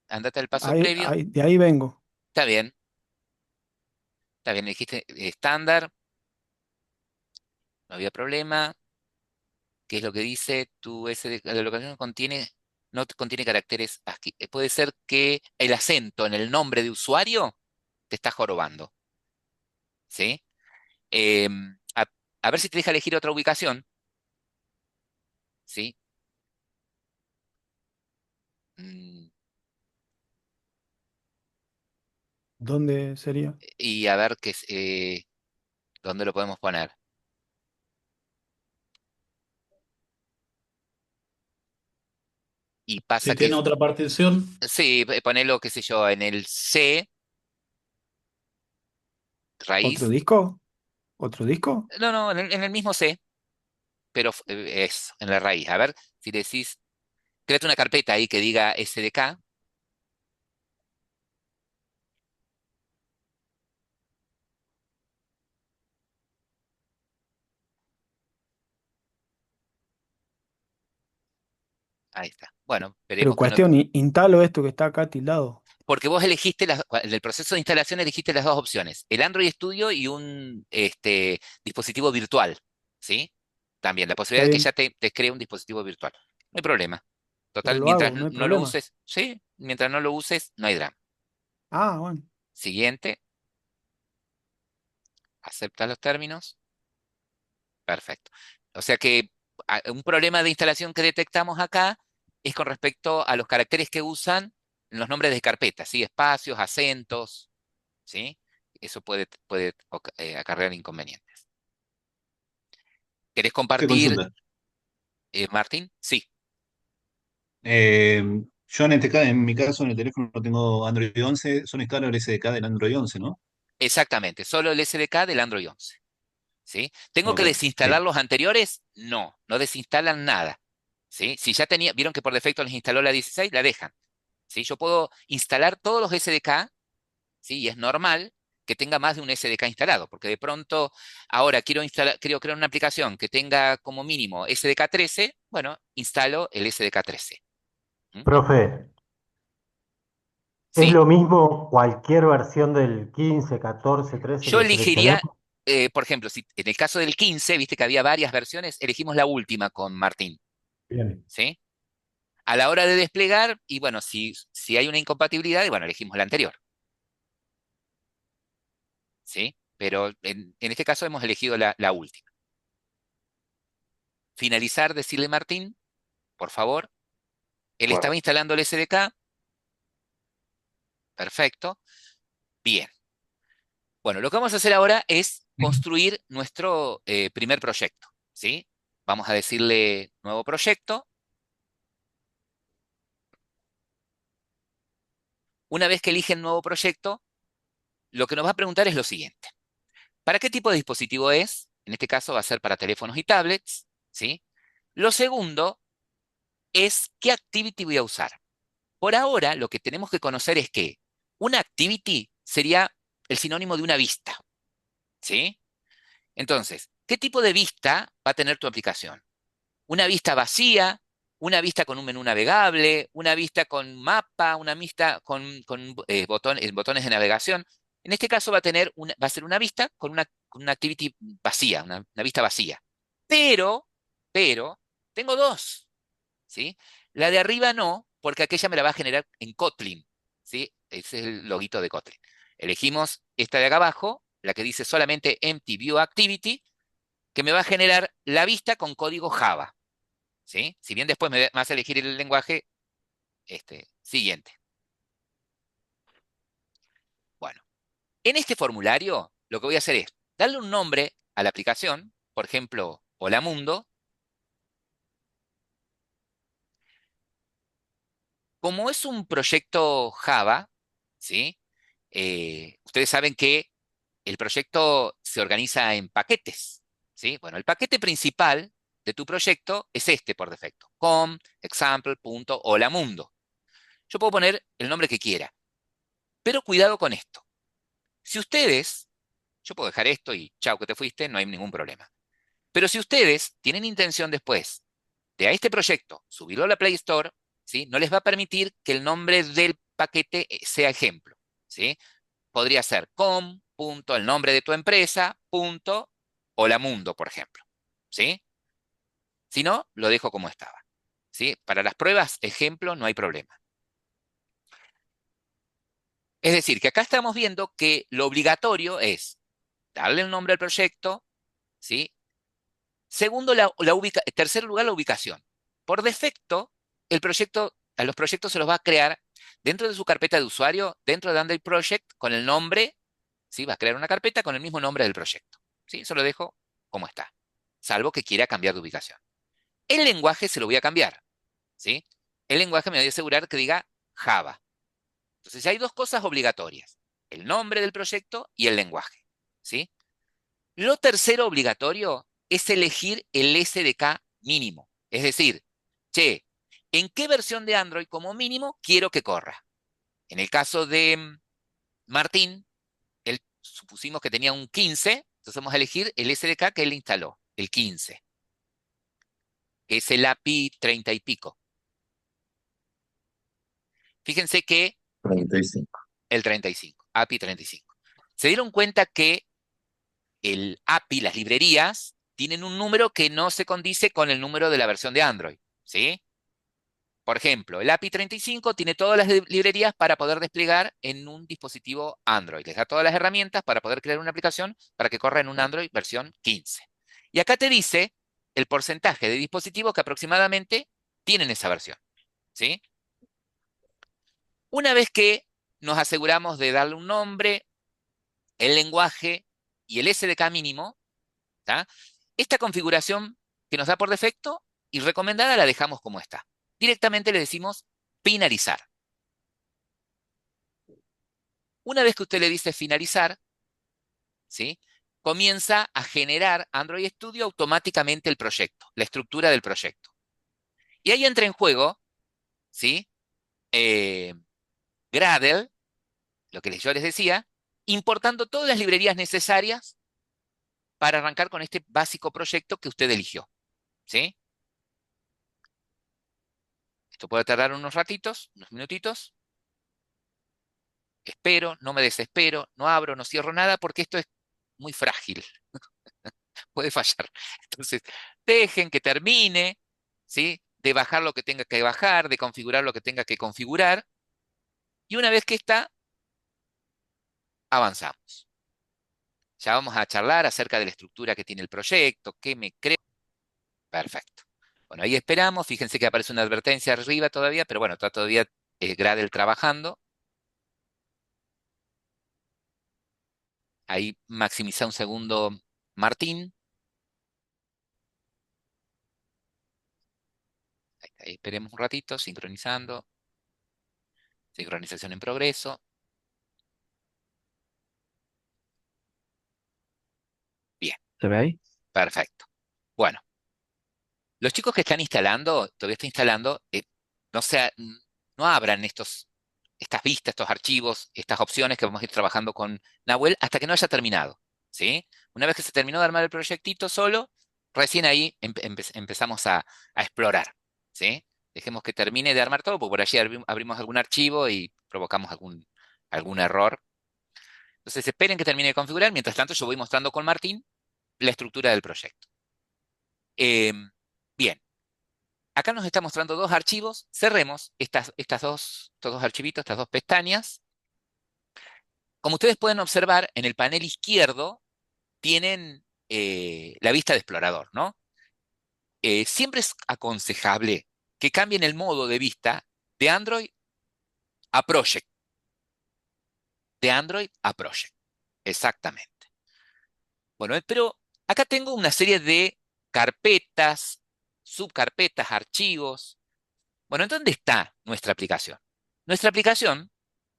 andate al paso Ahí, previo. de ahí vengo. Está bien, dijiste estándar, no había problema. ¿Qué es lo que dice? Tu SDK, la locación no contiene caracteres ASCII. Puede ser que el acento en el nombre de usuario te está jorobando, ¿sí? A, a ver si te deja elegir otra ubicación, ¿sí? Mm, ¿Dónde sería? y a ver dónde lo podemos poner. Y pasa Si que, tiene otra partición, sí, ponelo, qué sé yo, en el C, ¿Otro raíz. disco? ¿Otro disco? No, no, en el mismo C, pero es en la raíz. A ver, si decís, créate una carpeta ahí que diga SDK. Ahí está. Bueno, Pero veremos que no. cuestión, instalo esto que está acá tildado. Porque vos elegiste, en el proceso de instalación elegiste las dos opciones, el Android Studio y un dispositivo virtual, ¿sí? También, la Está posibilidad de que bien, ya te cree un dispositivo virtual. No hay problema. pero Total, lo mientras hago, no hay no lo problema. uses, sí, mientras no lo uses, no hay drama. Ah, bueno. Siguiente, acepta los términos. Perfecto. O sea que un problema de instalación que detectamos acá es con respecto a los caracteres que usan en los nombres de carpetas, ¿sí? Espacios, acentos, ¿sí? Eso puede acarrear inconvenientes. ¿Querés ¿Qué compartir, consulta? Martín? Sí, Eh, yo en mi caso en el teléfono tengo Android 11, son instalo el SDK del Android 11, ¿no? exactamente. Solo el SDK del Android 11, ¿sí? ¿Tengo que Ok, desinstalar sí. los anteriores? No, no desinstalan nada, ¿sí? Si ya vieron que por defecto les instaló la 16, la dejan, ¿sí? Yo puedo instalar todos los SDK, ¿sí? Y es normal que tenga más de un SDK instalado, porque de pronto ahora quiero crear una aplicación que tenga como mínimo SDK 13, bueno, instalo el SDK 13. ¿Mm? Profe, ¿es Sí, lo mismo cualquier versión del 15, 14, 13 yo que seleccionemos? elegiría, por ejemplo, si en el caso del 15, viste que había varias versiones, elegimos la última con Martín, Bien. ¿sí? A la hora de desplegar, y bueno, si hay una incompatibilidad, y bueno, elegimos la anterior, ¿sí? Pero en este caso hemos elegido la última. Finalizar, decirle Martín, por favor. Él estaba Bueno. instalando el SDK, perfecto, bien. Bueno, lo que vamos a hacer ahora es construir nuestro primer proyecto, ¿sí? Vamos a decirle nuevo proyecto. Una vez que eligen nuevo proyecto, lo que nos va a preguntar es lo siguiente. ¿Para qué tipo de dispositivo es? En este caso va a ser para teléfonos y tablets, ¿sí? Lo segundo es qué activity voy a usar. Por ahora, lo que tenemos que conocer es que una activity sería el sinónimo de una vista, ¿sí? Entonces, ¿qué tipo de vista va a tener tu aplicación? ¿Una vista vacía? ¿Una vista con un menú navegable? ¿Una vista con mapa? ¿Una vista con botones de navegación? En este caso va a ser una vista con una activity vacía, una vista vacía. Pero, pero, tengo dos, ¿sí? La de arriba no, porque aquella me la va a generar en Kotlin, ¿sí? Ese es el loguito de Kotlin. Elegimos esta de acá abajo, la que dice solamente Empty View Activity, que me va a generar la vista con código Java, ¿sí? Si bien después me vas a elegir el lenguaje siguiente. Bueno, en este formulario lo que voy a hacer es darle un nombre a la aplicación, por ejemplo, Hola Mundo. Como es un proyecto Java, ¿sí? Ustedes saben que el proyecto se organiza en paquetes, ¿sí? Bueno, el paquete principal de tu proyecto es este por defecto, com example.holamundo. Yo puedo poner el nombre que quiera, pero cuidado con esto. Si ustedes, yo puedo dejar esto y chao que te fuiste, no hay ningún problema. Pero si ustedes tienen intención después de a este proyecto subirlo a la Play Store, ¿sí? No les va a permitir que el nombre del paquete sea ejemplo, ¿sí? Podría ser com, punto, el nombre de tu empresa, punto, hola mundo, por ejemplo, ¿sí? Si no, lo dejo como estaba, ¿sí? Para las pruebas, ejemplo, no hay problema. Es decir, que acá estamos viendo que lo obligatorio es darle el nombre al proyecto, ¿sí? Segundo, tercer lugar, la ubicación. Por defecto, a los proyectos se los va a crear dentro de su carpeta de usuario, dentro de Android Project, con el nombre, ¿sí? Va a crear una carpeta con el mismo nombre del proyecto, ¿sí? Eso lo dejo como está, salvo que quiera cambiar de ubicación. El lenguaje se lo voy a cambiar, ¿sí? El lenguaje me voy a asegurar que diga Java. Entonces, hay dos cosas obligatorias, el nombre del proyecto y el lenguaje, ¿sí? Lo tercero obligatorio es elegir el SDK mínimo. Es decir, che, ¿en qué versión de Android como mínimo quiero que corra? En el caso de Martín, él supusimos que tenía un 15, entonces vamos a elegir el SDK que él instaló, el 15, que es el API 30 y pico. Fíjense que 35. el 35, API 35. Se dieron cuenta que el API, las librerías, tienen un número que no se condice con el número de la versión de Android, ¿sí? Por ejemplo, el API 35 tiene todas las librerías para poder desplegar en un dispositivo Android. Les da todas las herramientas para poder crear una aplicación para que corra en un Android versión 15. Y acá te dice el porcentaje de dispositivos que aproximadamente tienen esa versión, ¿sí? Una vez que nos aseguramos de darle un nombre, el lenguaje y el SDK mínimo, ¿tá? Esta configuración que nos da por defecto y recomendada la dejamos como está. Directamente le decimos finalizar. Una vez que usted le dice finalizar, ¿sí? Comienza a generar Android Studio automáticamente el proyecto, la estructura del proyecto. Y ahí entra en juego, ¿sí? Eh, Gradle, lo que yo les decía, importando todas las librerías necesarias para arrancar con este básico proyecto que usted eligió, ¿sí? Esto puede tardar unos ratitos, unos minutitos. Espero, no me desespero, no abro, no cierro nada porque esto es muy frágil, puede fallar. Entonces, dejen que termine, ¿sí? De bajar lo que tenga que bajar, de configurar lo que tenga que configurar. Y una vez que está, avanzamos. Ya vamos a charlar acerca de la estructura que tiene el proyecto, qué me creo. Perfecto. Bueno, ahí esperamos. Fíjense que aparece una advertencia arriba todavía, pero bueno, está todavía Gradle trabajando. Ahí maximiza un segundo Martín. Ahí esperemos un ratito, sincronizando. Sincronización en progreso. Bien, ¿Se ve ahí? perfecto. Bueno, los chicos que están instalando, todavía está instalando, no, no abran estas vistas, estos archivos, estas opciones que vamos a ir trabajando con Nahuel hasta que no haya terminado, ¿sí? Una vez que se terminó de armar el proyectito solo, recién ahí empezamos a explorar, ¿sí? Dejemos que termine de armar todo, porque por allí abrimos algún archivo y provocamos algún error. Entonces esperen que termine de configurar. Mientras tanto, yo voy mostrando con Martín la estructura del proyecto. Bien, acá nos está mostrando dos archivos. Cerremos estos dos archivitos, estas dos pestañas. Como ustedes pueden observar, en el panel izquierdo tienen la vista de explorador, ¿no? Siempre es aconsejable que cambien el modo de vista de Android a Project. De Android a Project. Exactamente. Bueno, pero acá tengo una serie de carpetas, subcarpetas, archivos. Bueno, ¿en dónde está nuestra aplicación? Nuestra aplicación,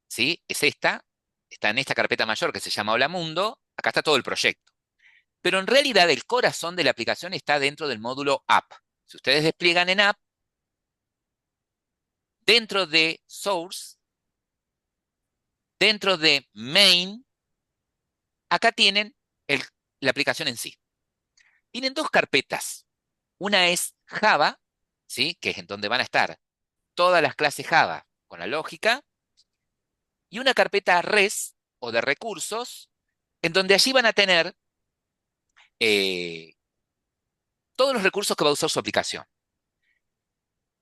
¿sí? Es esta, está en esta carpeta mayor que se llama Hola Mundo. Acá está todo el proyecto. Pero en realidad el corazón de la aplicación está dentro del módulo App. Si ustedes despliegan en App, dentro de Source, dentro de Main, acá tienen la aplicación en sí. Tienen dos carpetas. Una es Java, ¿sí? Que es en donde van a estar todas las clases Java con la lógica, y una carpeta res o de recursos, en donde allí van a tener eh, todos los recursos que va a usar su aplicación.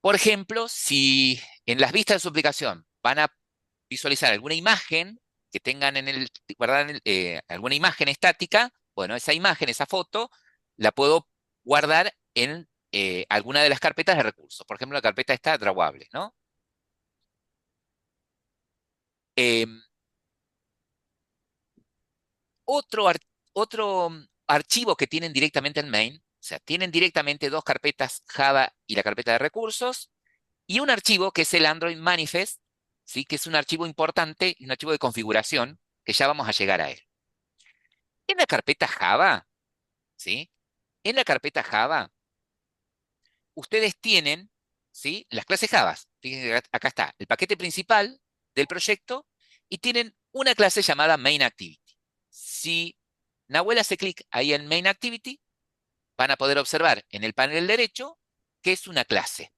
Por ejemplo, si en las vistas de su aplicación van a visualizar alguna imagen que tengan guardada alguna imagen estática, bueno, esa imagen, esa foto, la puedo guardar en alguna de las carpetas de recursos. Por ejemplo, la carpeta está drawable, ¿no? Em, otro, archivo que tienen directamente en main, o sea, tienen directamente dos carpetas Java y la carpeta de recursos, y un archivo que es el Android Manifest, ¿sí? Que es un archivo importante y un archivo de configuración, que ya vamos a llegar a él. En la carpeta Java, ¿sí? En la carpeta Java, ustedes tienen, ¿sí? Las clases Java. Fíjense que acá está el paquete principal del proyecto y tienen una clase llamada Main Activity. Si Nahuel hace clic ahí en Main Activity, van a poder observar en el panel derecho que es una clase,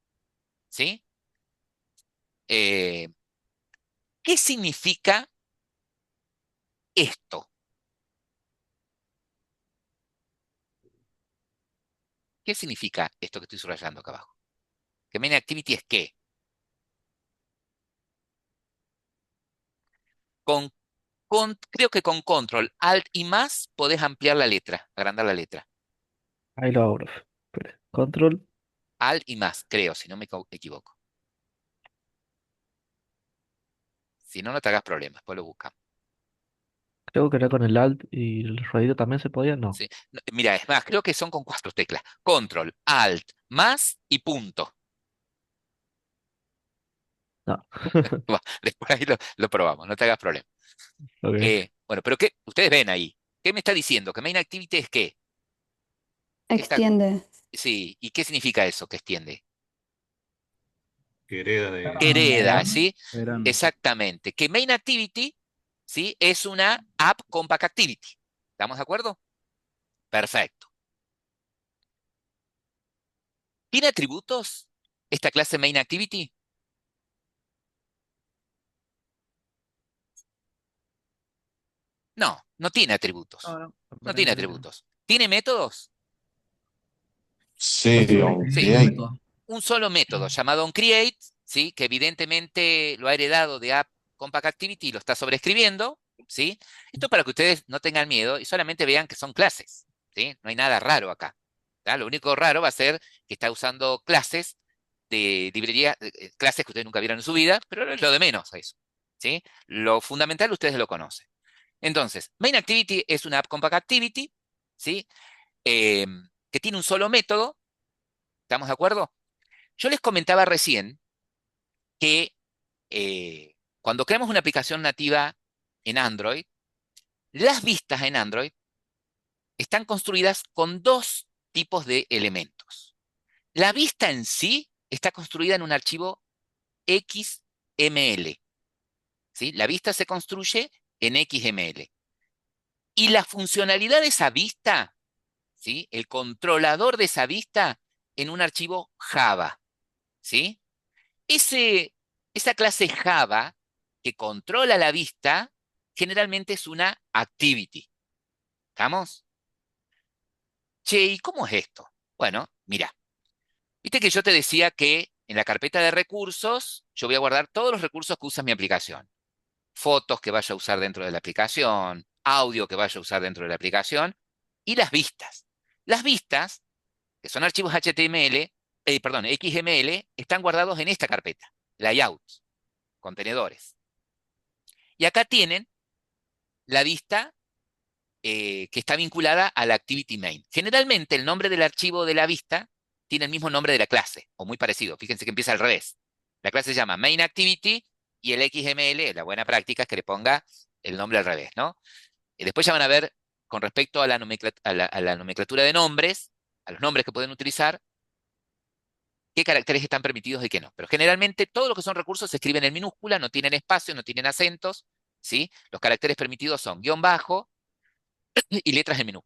¿sí? ¿Qué significa esto? ¿Qué significa esto que estoy subrayando acá abajo? Que main activity es qué. Creo que con control, alt y más podés ampliar la letra, agrandar la letra. Ahí lo abro. Espere. Control. Alt y más, creo, si no me equivoco. Si no, no te hagas problemas, después lo buscamos. Creo que era con el Alt y el ruedito también se podía. No. ¿Sí? Mira, es más, creo que son con 4 teclas. Control, alt, más y punto. No. Después ahí lo probamos, no te hagas problema. Ok. Bueno, pero ¿qué? Ustedes ven ahí. ¿Qué me está diciendo? ¿Que main activity es qué? Extiende. Sí, ¿y qué significa eso que extiende? Que hereda de. Que hereda, Verán, ¿sí? verán. Exactamente. Que main activity, ¿sí? Es una app compact activity. ¿Estamos de acuerdo? Perfecto. ¿Tiene atributos esta clase main activity? No, no tiene atributos. No, no, No tiene aparentemente no. atributos. ¿Tiene métodos? Un Sí, solo, un Sí. solo aunque método. Un solo método llamado onCreate, ¿sí? Que evidentemente lo ha heredado de App Compact Activity y lo está sobreescribiendo, ¿sí? Esto para que ustedes no tengan miedo y solamente vean que son clases, ¿sí? No hay nada raro acá. ¿Tá? Lo único raro va a ser que está usando clases de librería, clases que ustedes nunca vieron en su vida, pero es lo de menos eso, ¿sí? Lo fundamental ustedes lo conocen. Entonces, Main Activity es una App Compact Activity, ¿sí? Eh, que tiene un solo método, ¿estamos de acuerdo? Yo les comentaba recién que cuando creamos una aplicación nativa en Android, las vistas en Android están construidas con 2 tipos de elementos. La vista en sí está construida en un archivo XML, ¿sí? La vista se construye en XML. Y la funcionalidad de esa vista, ¿sí? El controlador de esa vista en un archivo Java, ¿sí? Esa clase Java que controla la vista generalmente es una activity. ¿Estamos? Che, ¿y cómo es esto? Bueno, mira, viste que yo te decía que en la carpeta de recursos yo voy a guardar todos los recursos que usa mi aplicación. Fotos que vaya a usar dentro de la aplicación, audio que vaya a usar dentro de la aplicación y las vistas. Las vistas, que son archivos HTML, perdón, XML, están guardados en esta carpeta, layouts, contenedores. Y acá tienen la vista que está vinculada a la activity main. Generalmente el nombre del archivo de la vista tiene el mismo nombre de la clase, o muy parecido. Fíjense que empieza al revés. La clase se llama main activity y el XML, la buena práctica es que le ponga el nombre al revés, ¿no? Y después ya van a ver, con respecto a la nomenclatura de nombres, a los nombres que pueden utilizar, qué caracteres están permitidos y qué no. Pero generalmente todos los que son recursos se escriben en minúscula, no tienen espacio, no tienen acentos, ¿sí? Los caracteres permitidos son guión bajo y letras en menú.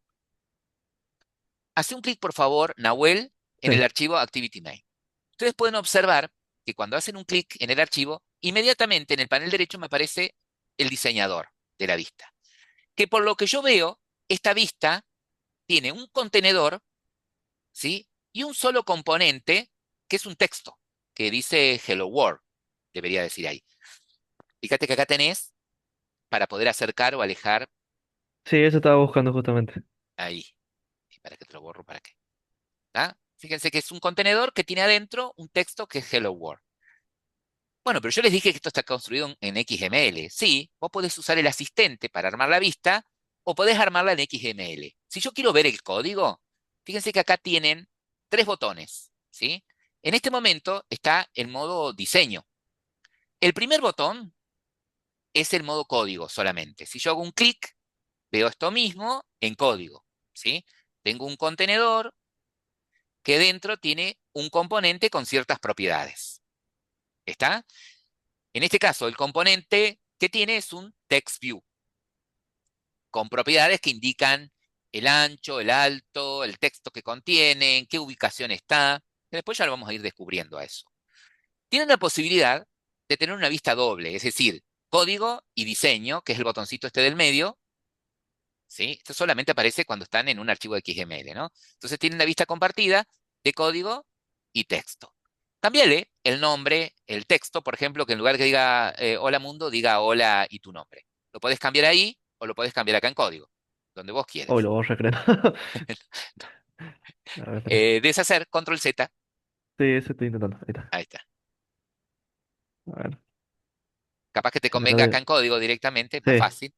Hace un clic, por favor, Nahuel, en el Sí. archivo Activity Main. Ustedes pueden observar que cuando hacen un clic en el archivo, inmediatamente en el panel derecho me aparece el diseñador de la vista. Que por lo que yo veo, esta vista tiene un contenedor, ¿sí? Y un solo componente, que es un texto, que dice Hello World, debería decir ahí. Fíjate que acá tenés para poder acercar o alejar Sí, eso estaba buscando justamente. ahí. ¿Y para qué te lo borro? ¿Para qué? ¿Ah? Fíjense que es un contenedor que tiene adentro un texto que es Hello World. Bueno, pero yo les dije que esto está construido en XML. Sí, vos podés usar el asistente para armar la vista o podés armarla en XML. Si yo quiero ver el código, fíjense que acá tienen 3 botones, ¿sí? En este momento está el modo diseño. El primer botón es el modo código solamente. Si yo hago un clic, veo esto mismo en código, ¿sí? Tengo un contenedor que dentro tiene un componente con ciertas propiedades. ¿Está? En este caso, el componente que tiene es un text view, con propiedades que indican el ancho, el alto, el texto que contiene, en qué ubicación está. Después ya lo vamos a ir descubriendo a eso. Tienen la posibilidad de tener una vista doble, es decir, código y diseño, que es el botoncito este del medio, ¿sí? Esto solamente aparece cuando están en un archivo XML, ¿no? Entonces tienen la vista compartida de código y texto. Cámbiale el nombre, el texto, por ejemplo, que en lugar que diga hola mundo, diga hola y tu nombre. Lo puedes cambiar ahí o lo puedes cambiar acá en código, donde vos Hoy quieras. lo borré, creo. A ver, espera. Deshacer, control Z, Sí, eso estoy intentando. Ahí está. ahí está. A ver. Capaz que te Generar convenga acá en código directamente, es más Sí, fácil.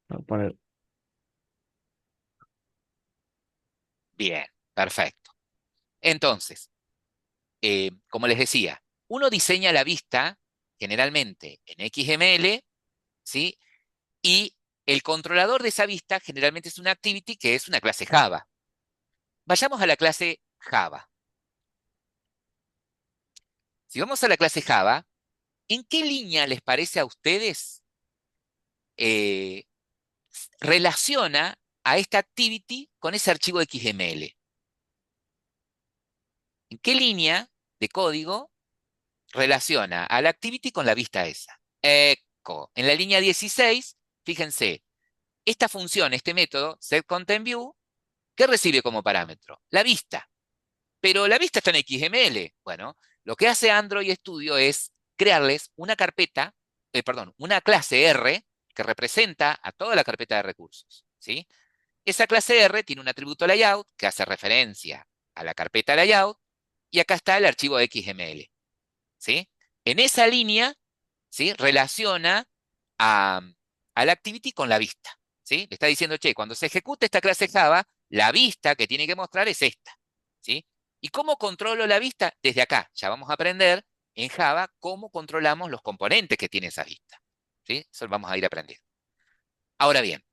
voy a poner. Bien, perfecto. Entonces, como les decía, uno diseña la vista generalmente en XML, ¿sí? Y el controlador de esa vista generalmente es una activity que es una clase Java. Vayamos a la clase Java. Si vamos a la clase Java, ¿en qué línea les parece a ustedes eh, relaciona a esta activity con ese archivo XML? ¿En qué línea de código relaciona a la activity con la vista esa? Eco. En la línea 16, fíjense, esta función, este método, setContentView, ¿qué recibe como parámetro? La vista. Pero la vista está en XML. Bueno, lo que hace Android Studio es crearles una carpeta, perdón, una clase R que representa a toda la carpeta de recursos, ¿sí? Esa clase R tiene un atributo layout que hace referencia a la carpeta layout y acá está el archivo XML, ¿sí? En esa línea, ¿sí? Relaciona a, a la activity con la vista, ¿sí? Le está diciendo, che, cuando se ejecute esta clase Java, la vista que tiene que mostrar es esta, ¿sí? ¿Y cómo controlo la vista? Desde acá, ya vamos a aprender en Java cómo controlamos los componentes que tiene esa vista, ¿sí? Eso lo vamos a ir aprendiendo. Ahora bien,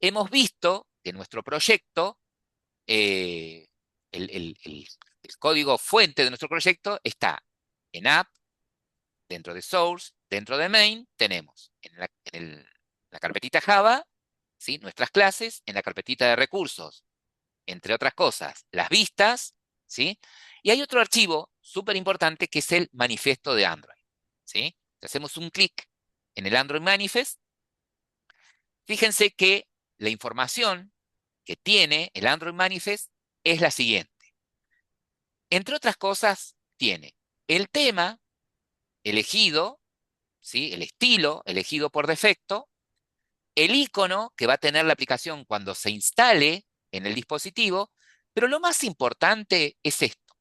hemos visto que nuestro proyecto, eh, el, el- el- el código fuente de nuestro proyecto está en app, dentro de source, dentro de main, tenemos la carpetita Java, ¿sí? Nuestras clases, en la carpetita de recursos, entre otras cosas, las vistas, ¿sí? Y hay otro archivo súper importante que es el manifiesto de Android, ¿sí? Si hacemos un clic en el Android Manifest, fíjense que la información que tiene el Android Manifest es la siguiente. Entre otras cosas, tiene el tema elegido, ¿sí? El estilo elegido por defecto, el icono que va a tener la aplicación cuando se instale en el dispositivo, pero lo más importante es esto,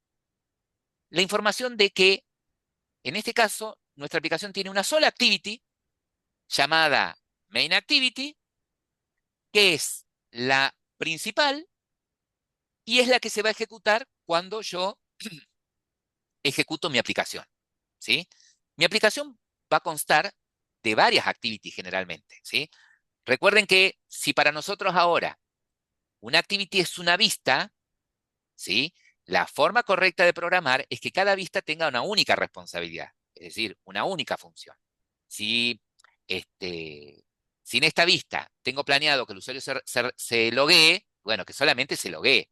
la información de que, en este caso, nuestra aplicación tiene una sola activity llamada Main Activity, que es la principal y es la que se va a ejecutar cuando yo ejecuto mi aplicación, ¿sí? Mi aplicación va a constar de varias activities generalmente, ¿sí? Recuerden que si para nosotros ahora una activity es una vista, ¿sí? La forma correcta de programar es que cada vista tenga una única responsabilidad, es decir, una única función. Si sin esta vista tengo planeado que el usuario se loguee, bueno, que solamente se loguee,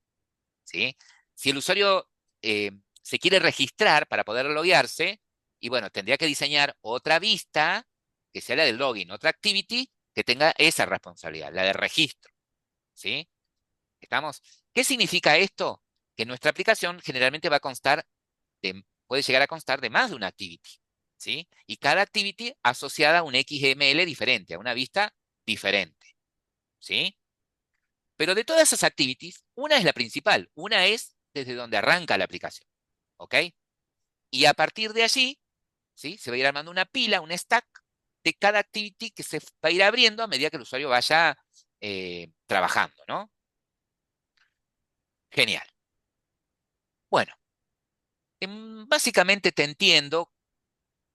¿sí? Si el usuario se quiere registrar para poder loguearse, y bueno, tendría que diseñar otra vista que sea la del login, otra activity que tenga esa responsabilidad, la de registro, ¿sí? ¿Estamos? ¿Qué significa esto? Que nuestra aplicación generalmente va a constar puede llegar a constar de más de una activity, ¿sí? Y cada activity asociada a un XML diferente, a una vista diferente, ¿sí? Pero de todas esas activities, una es la principal, una es desde donde arranca la aplicación, ¿ok? Y a partir de allí, ¿sí? Se va a ir armando una pila, un stack de cada activity que se va a ir abriendo a medida que el usuario vaya trabajando, ¿no? Genial. Bueno, básicamente te entiendo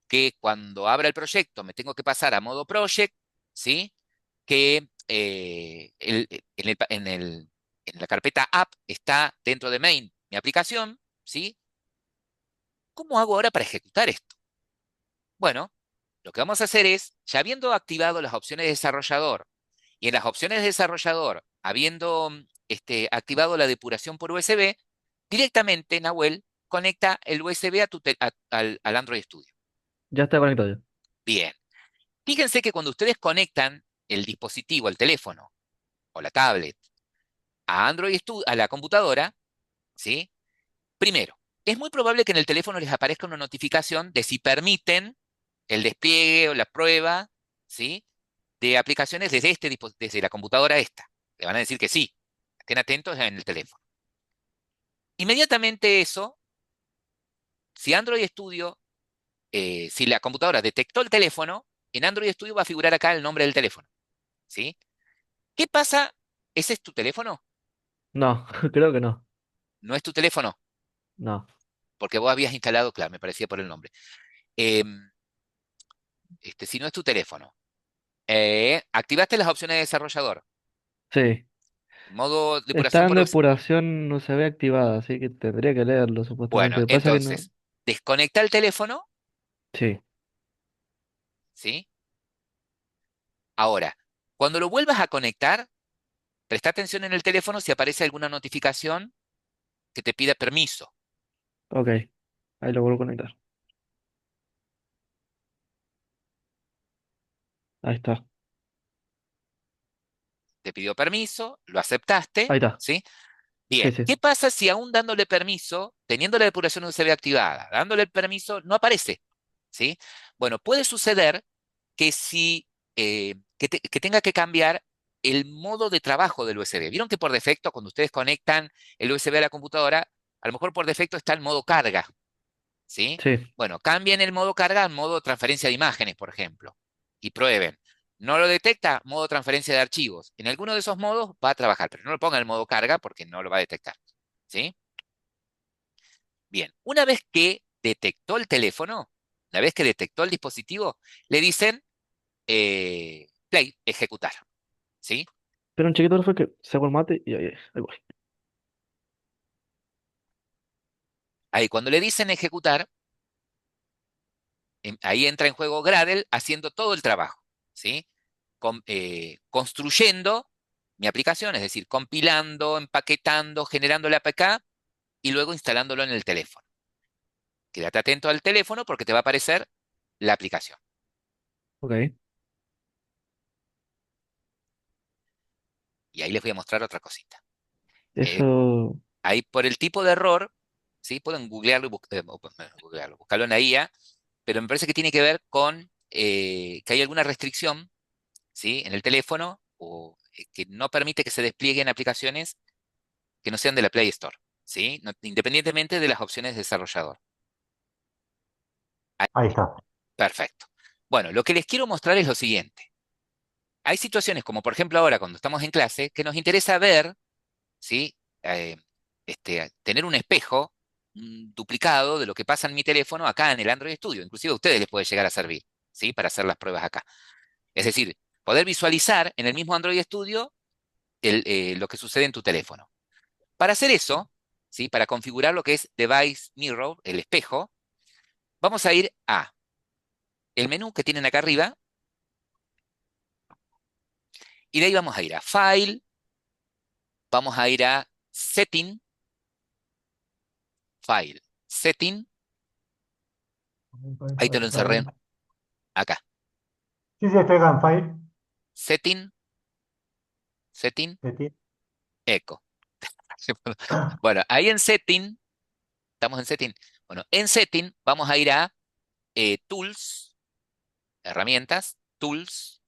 que cuando abra el proyecto me tengo que pasar a modo project, ¿sí? Que en la carpeta app está dentro de main mi aplicación, ¿sí? ¿Cómo hago ahora para ejecutar esto? Bueno, lo que vamos a hacer es, ya habiendo activado las opciones de desarrollador y en las opciones de desarrollador, habiendo activado la depuración por USB, directamente, Nahuel, conecta el USB al Android Studio. Ya está conectado. Bien. Fíjense que cuando ustedes conectan el dispositivo, el teléfono o la tablet a Android Studio, a la computadora, ¿sí? Primero, es muy probable que en el teléfono les aparezca una notificación de si permiten el despliegue o la prueba, ¿sí? De aplicaciones desde la computadora esta. Le van a decir que sí. Estén atentos en el teléfono. Inmediatamente eso, si Android Studio, si la computadora detectó el teléfono, en Android Studio va a figurar acá el nombre del teléfono, ¿sí? ¿Qué pasa? ¿Ese es tu teléfono? No, creo que no. ¿No es tu teléfono? No. Porque vos habías instalado, claro, me parecía por el nombre. Em, si no es tu teléfono, activaste las opciones de desarrollador. Sí. Modo Está depuración en por velocidad. depuración, no se ve activada, así que tendría que leerlo supuestamente. Bueno, Lo que pasa que no. entonces, desconecta el teléfono, Sí. ¿sí? Ahora, cuando lo vuelvas a conectar, presta atención en el teléfono si aparece alguna notificación que te pida permiso. Ok. Ahí lo vuelvo a conectar. Ahí está. Te pidió permiso, lo aceptaste, Ahí está. ¿sí? Sí, Bien, sí. ¿qué pasa si aún dándole permiso, teniendo la depuración USB activada, dándole el permiso, no aparece? ¿Sí? Bueno, puede suceder que si que tenga que cambiar el modo de trabajo del USB. ¿Vieron que por defecto, cuando ustedes conectan el USB a la computadora, a lo mejor por defecto está el modo carga? ¿Sí? Sí. Bueno, cambien el modo carga al modo transferencia de imágenes, por ejemplo, y prueben. No lo detecta, modo transferencia de archivos. En alguno de esos modos va a trabajar, pero no lo pongan en el modo carga porque no lo va a detectar. ¿Sí? Bien, una vez que detectó el teléfono, una vez que detectó el dispositivo, le dicen play, ejecutar. ¿Sí? Pero un chiquito fue que sacó el mate y ahí voy. Ahí cuando le dicen ejecutar, ahí entra en juego Gradle haciendo todo el trabajo. ¿Sí? Construyendo mi aplicación, es decir, compilando, empaquetando, generando la APK y luego instalándolo en el teléfono. Quédate atento al teléfono porque te va a aparecer la aplicación. Ok. Y ahí les voy a mostrar otra cosita. Eh, Eso. ahí por el tipo de error, ¿sí? Pueden googlearlo, buscarlo en la IA, pero me parece que tiene que ver con que hay alguna restricción, ¿sí? En el teléfono o que no permite que se desplieguen aplicaciones que no sean de la Play Store, ¿sí? Independientemente de las opciones de desarrollador. Ahí está. Perfecto. Bueno, lo que les quiero mostrar es lo siguiente. Hay situaciones como por ejemplo ahora cuando estamos en clase que nos interesa ver, ¿sí? Eh, tener un espejo duplicado de lo que pasa en mi teléfono acá en el Android Studio. Inclusive a ustedes les puede llegar a servir, ¿sí? Para hacer las pruebas acá. Es decir, poder visualizar en el mismo Android Studio lo que sucede en tu teléfono. Para hacer eso, ¿sí? Para configurar lo que es Device Mirror, el espejo, vamos a ir a el menú que tienen acá arriba y de ahí vamos a ir a File, vamos a ir a Setting, File, Setting, ahí te lo encerré acá. Sí, sí, estoy acá en File. Setting, Setting, Setting. Echo. Bueno, ahí en Setting, estamos en Setting. Bueno, en Setting vamos a ir a Tools, herramientas, Tools.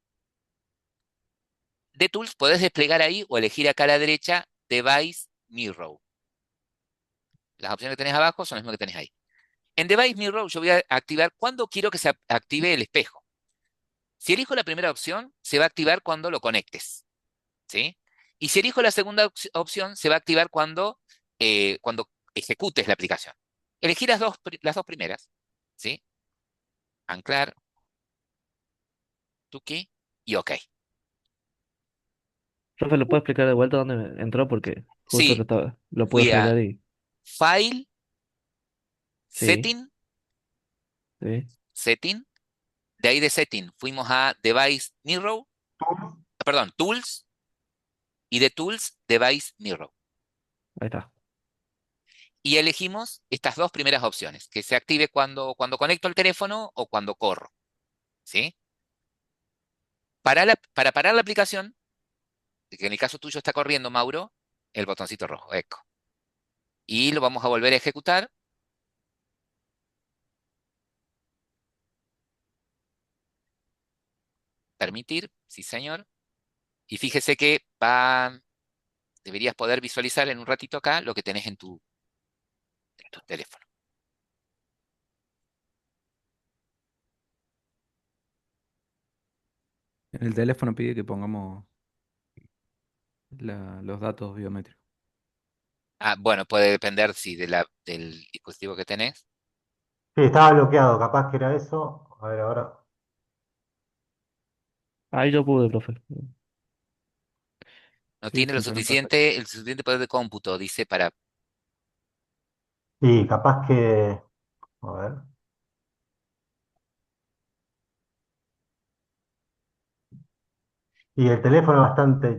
De Tools podés desplegar ahí o elegir acá a la derecha Device Mirror. Las opciones que tenés abajo son las mismas que tenés ahí. En Device Mirror yo voy a activar cuando quiero que se active el espejo. Si elijo la primera opción, se va a activar cuando lo conectes, ¿sí? Y si elijo la segunda opción, se va a activar cuando ejecutes la aplicación. Elegí las dos primeras, ¿sí? Anclar, Tuki y OK. Profe, ¿lo puede explicar de vuelta dónde entró? Porque justo Sí, lo pude fui a frenar y. File, Sí, Setting, sí. Setting. De ahí de Setting fuimos a Device Mirror, perdón, Tools, y de Tools, Device Mirror. Ahí está. y elegimos estas dos primeras opciones, que se active cuando conecto el teléfono o cuando corro, ¿sí? Para parar la aplicación, que en el caso tuyo está corriendo, Mauro, el botoncito rojo, eco. Y lo vamos a volver a ejecutar. Permitir, sí señor. Y fíjese que deberías poder visualizar en un ratito acá lo que tenés en tu teléfono. En el teléfono pide que pongamos los datos biométricos. Bueno, puede depender, sí, del dispositivo que tenés. Sí, estaba bloqueado, capaz que era eso. A ver, ahora. Ahí yo pude, profe. No Sí, tiene funcionó perfecto. el suficiente poder de cómputo, dice, para... Sí, capaz que. A ver. Y el teléfono es bastante